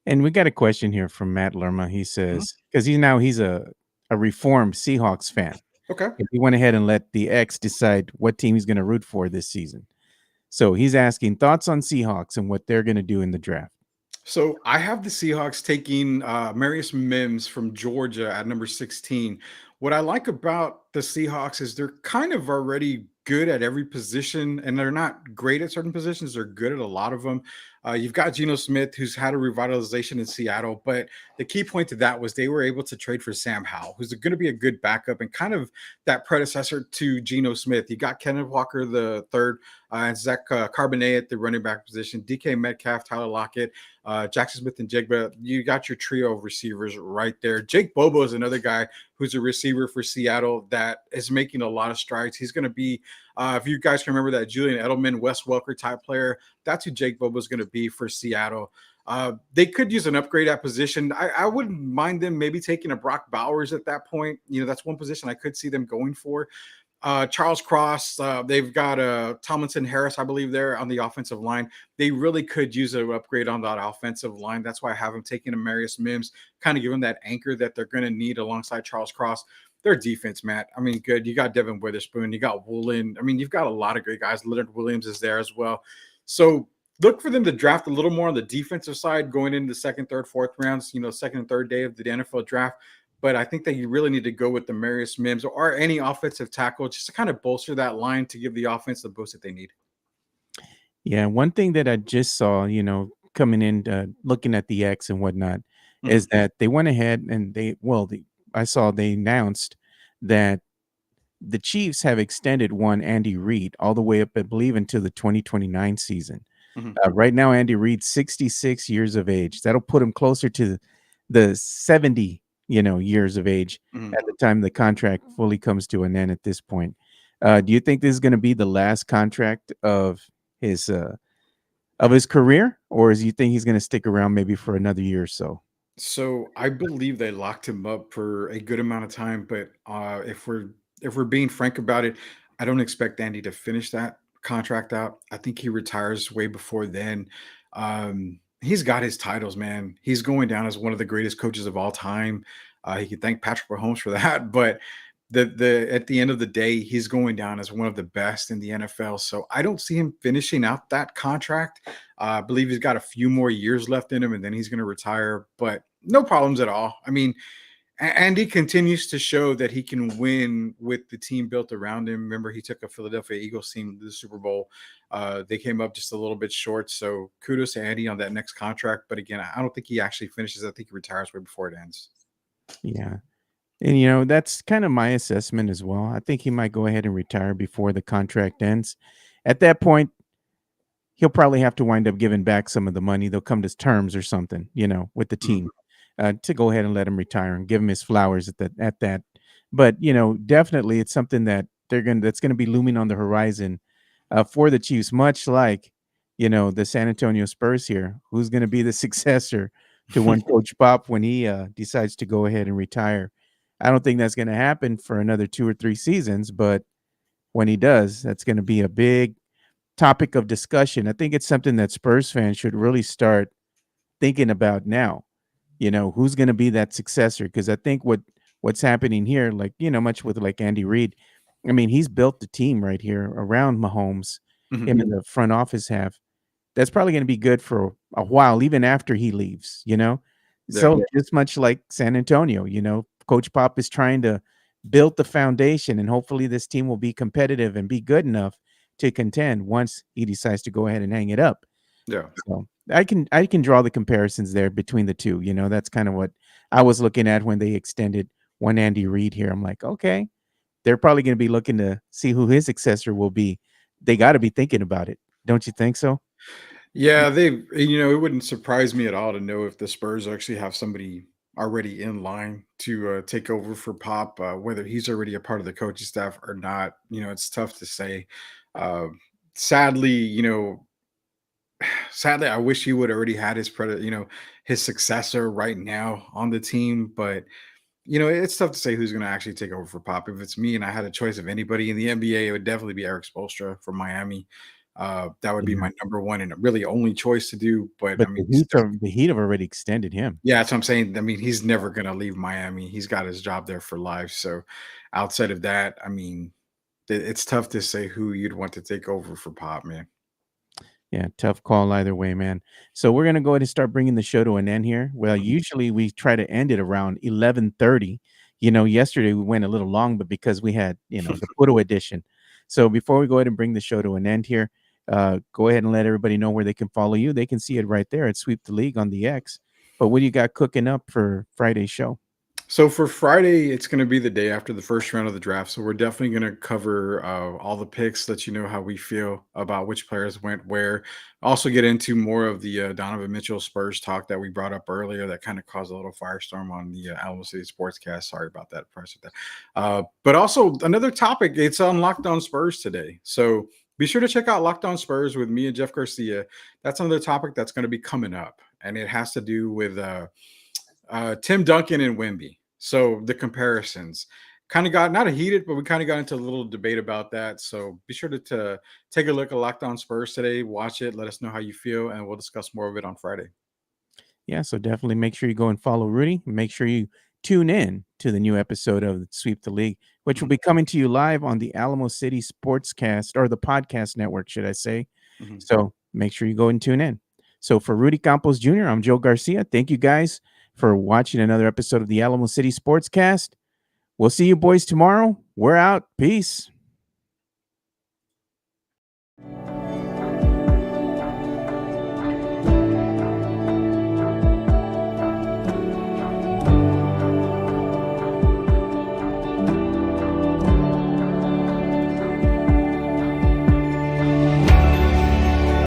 Speaker 1: And we got a question here from Matt Lerma. He says, because he's a reformed Seahawks fan.
Speaker 2: Okay.
Speaker 1: He went ahead and let the X decide what team he's going to root for this season. So he's asking thoughts on Seahawks and what they're going to do in the draft.
Speaker 2: So I have the Seahawks taking Marius Mims from Georgia at number 16. What I like about the Seahawks is they're kind of already good at every position, and they're not great at certain positions. They're good at a lot of them. You've got Geno Smith, who's had a revitalization in Seattle, but the key point to that was they were able to trade for Sam Howell, who's going to be a good backup and kind of that predecessor to Geno Smith. You got Kenneth Walker the third, and Zach Carbonet at the running back position, DK Metcalf, Tyler Lockett, Jackson Smith, and Jigba. You got your trio of receivers right there. Jake Bobo is another guy who's a receiver for Seattle that is making a lot of strides. He's going to be, if you guys can remember that Julian Edelman, Wes Welker type player, that's who Jake Bobo is going to be for Seattle. They could use an upgrade at position. I wouldn't mind them maybe taking a Brock Bowers at that point. That's one position I could see them going for. Charles Cross, they've got Tomlinson Harris, I believe, there on the offensive line. They really could use an upgrade on that offensive line. That's why I have them taking a Marius Mims, kind of give them that anchor that they're going to need alongside Charles Cross. Their defense, Matt, I mean, good. You got Devin Witherspoon. You got Woolen. I mean, you've got a lot of great guys. Leonard Williams is there as well. So look for them to draft a little more on the defensive side going into the second, third, fourth rounds, second and third day of the NFL draft. But I think that you really need to go with the Marius Mims or any offensive tackle just to kind of bolster that line to give the offense the boost that they need.
Speaker 1: Yeah, one thing that I just saw, coming in, looking at the X and whatnot, is
Speaker 2: Mhm,
Speaker 1: that they went ahead and I saw they announced that the Chiefs have extended one Andy Reid all the way up, I believe, until the 2029 season.
Speaker 2: mhm,
Speaker 1: Right now, Andy Reid's 66 years of age. That'll put him closer to the 70, years of age
Speaker 2: mhm.
Speaker 1: at the time the contract fully comes to an end at this point. Do you think this is going to be the last contract his uh, of his career, or is you think he's going to stick around maybe for another year or so?
Speaker 2: So I believe they locked him up for a good amount of time, but if we're being frank about it, I don't expect Andy to finish that contract out. I think he retires way before then. He's got his titles, man. He's going down as one of the greatest coaches of all time. He can thank Patrick Mahomes for that, but the at the end of the day, he's going down as one of the best in the NFL. So I don't see him finishing out that contract. I believe he's got a few more years left in him, and then he's going to retire. But no problems at all. I mean, Andy continues to show that he can win with the team built around him. Remember, he took a Philadelphia Eagles team to the Super Bowl. They came up just a little bit short. So kudos to Andy on that next contract. But again, I don't think he actually finishes. I think he retires way before it ends.
Speaker 1: Yeah. And, that's kind of my assessment as well. I think he might go ahead and retire before the contract ends. At that point, he'll probably have to wind up giving back some of the money. They'll come to terms or something, with the
Speaker 2: Mhm.
Speaker 1: team, to go ahead and let him retire and give him his flowers at that. But definitely, it's something that that's gonna be looming on the horizon, for the Chiefs, much like the San Antonio Spurs here. Who's gonna be the successor to one Coach Pop when he decides to go ahead and retire? I don't think that's gonna happen for another 2 or 3 seasons, but when he does, that's gonna be a big topic of discussion. I think it's something that Spurs fans should really start thinking about now. Who's going to be that successor? Because I think what's happening here, like much with like Andy Reid. I mean, he's built the team right here around Mahomes.
Speaker 2: Mhm.
Speaker 1: Him and the front office have. That's probably going to be good for a while, even after he leaves.
Speaker 2: Yeah.
Speaker 1: So just much like San Antonio, Coach Pop is trying to build the foundation, and hopefully this team will be competitive and be good enough to contend once he decides to go ahead and hang it up.
Speaker 2: Yeah.
Speaker 1: So I can draw the comparisons there between the two. That's kind of what I was looking at when they extended one Andy Reid here. I'm like, okay, they're probably going to be looking to see who his successor will be. They got to be thinking about it, don't you think so?
Speaker 2: Yeah, it wouldn't surprise me at all to know if the Spurs actually have somebody already in line to take over for Pop, whether he's already a part of the coaching staff or not. It's tough to say. Uh, sadly, sadly, I wish he would already had his successor right now on the team. But it's tough to say who's going to actually take over for Pop. If it's me and I had a choice of anybody in the NBA, it would definitely be Eric Spoelstra from Miami. That would be
Speaker 1: Yeah.
Speaker 2: my number one and really only choice to do. But I
Speaker 1: But
Speaker 2: mean,
Speaker 1: the Heat have already extended him.
Speaker 2: yeah, that's what I'm saying. I mean, he's never going to leave Miami. He's got his job there for life. So outside of that, I mean, it's tough to say who you'd want to take over for Pop, man.
Speaker 1: Yeah, tough call either way, man. So we're gonna go ahead and start bringing the show to an end here. Well,
Speaker 2: Mhm.
Speaker 1: usually we try to end it around 11:30. Yesterday we went a little long, but because we had the photo edition. So before we go ahead and bring the show to an end here, go ahead and let everybody know where they can follow you. They can see it right there at Sweep the League on the X. But what do you got cooking up for Friday's show?
Speaker 2: So for Friday, it's going to be the day after the first round of the draft. So we're definitely going to cover all the picks, let you know how we feel about which players went where. Also get into more of the Donovan Mitchell Spurs talk that we brought up earlier that kind of caused a little firestorm on the Alamo City Sportscast. Sorry about that. Press with that. But also another topic. It's on Locked On Spurs today. So be sure to check out Locked On Spurs with me and Jeff Garcia. That's another topic that's going to be coming up, and it has to do with Tim Duncan and Wemby. So the comparisons kind of got not a heated, but we kind of got into a little debate about that. So be sure to take a look at Locked On Spurs today. Watch it. Let us know how you feel, and we'll discuss more of it on Friday.
Speaker 1: Yeah, so definitely make sure you go and follow Rudy. Make sure you tune in to the new episode of Sweep the League, which will
Speaker 2: Mhm,
Speaker 1: be coming to you live on the Alamo City Sportscast, or the podcast network, should I say.
Speaker 2: mhm.
Speaker 1: So make sure you go and tune in. So for Rudy Campos Jr., I'm Joe Garcia. Thank you guys for watching another episode of the Alamo City Sportscast. We'll see you boys tomorrow. We're out. Peace.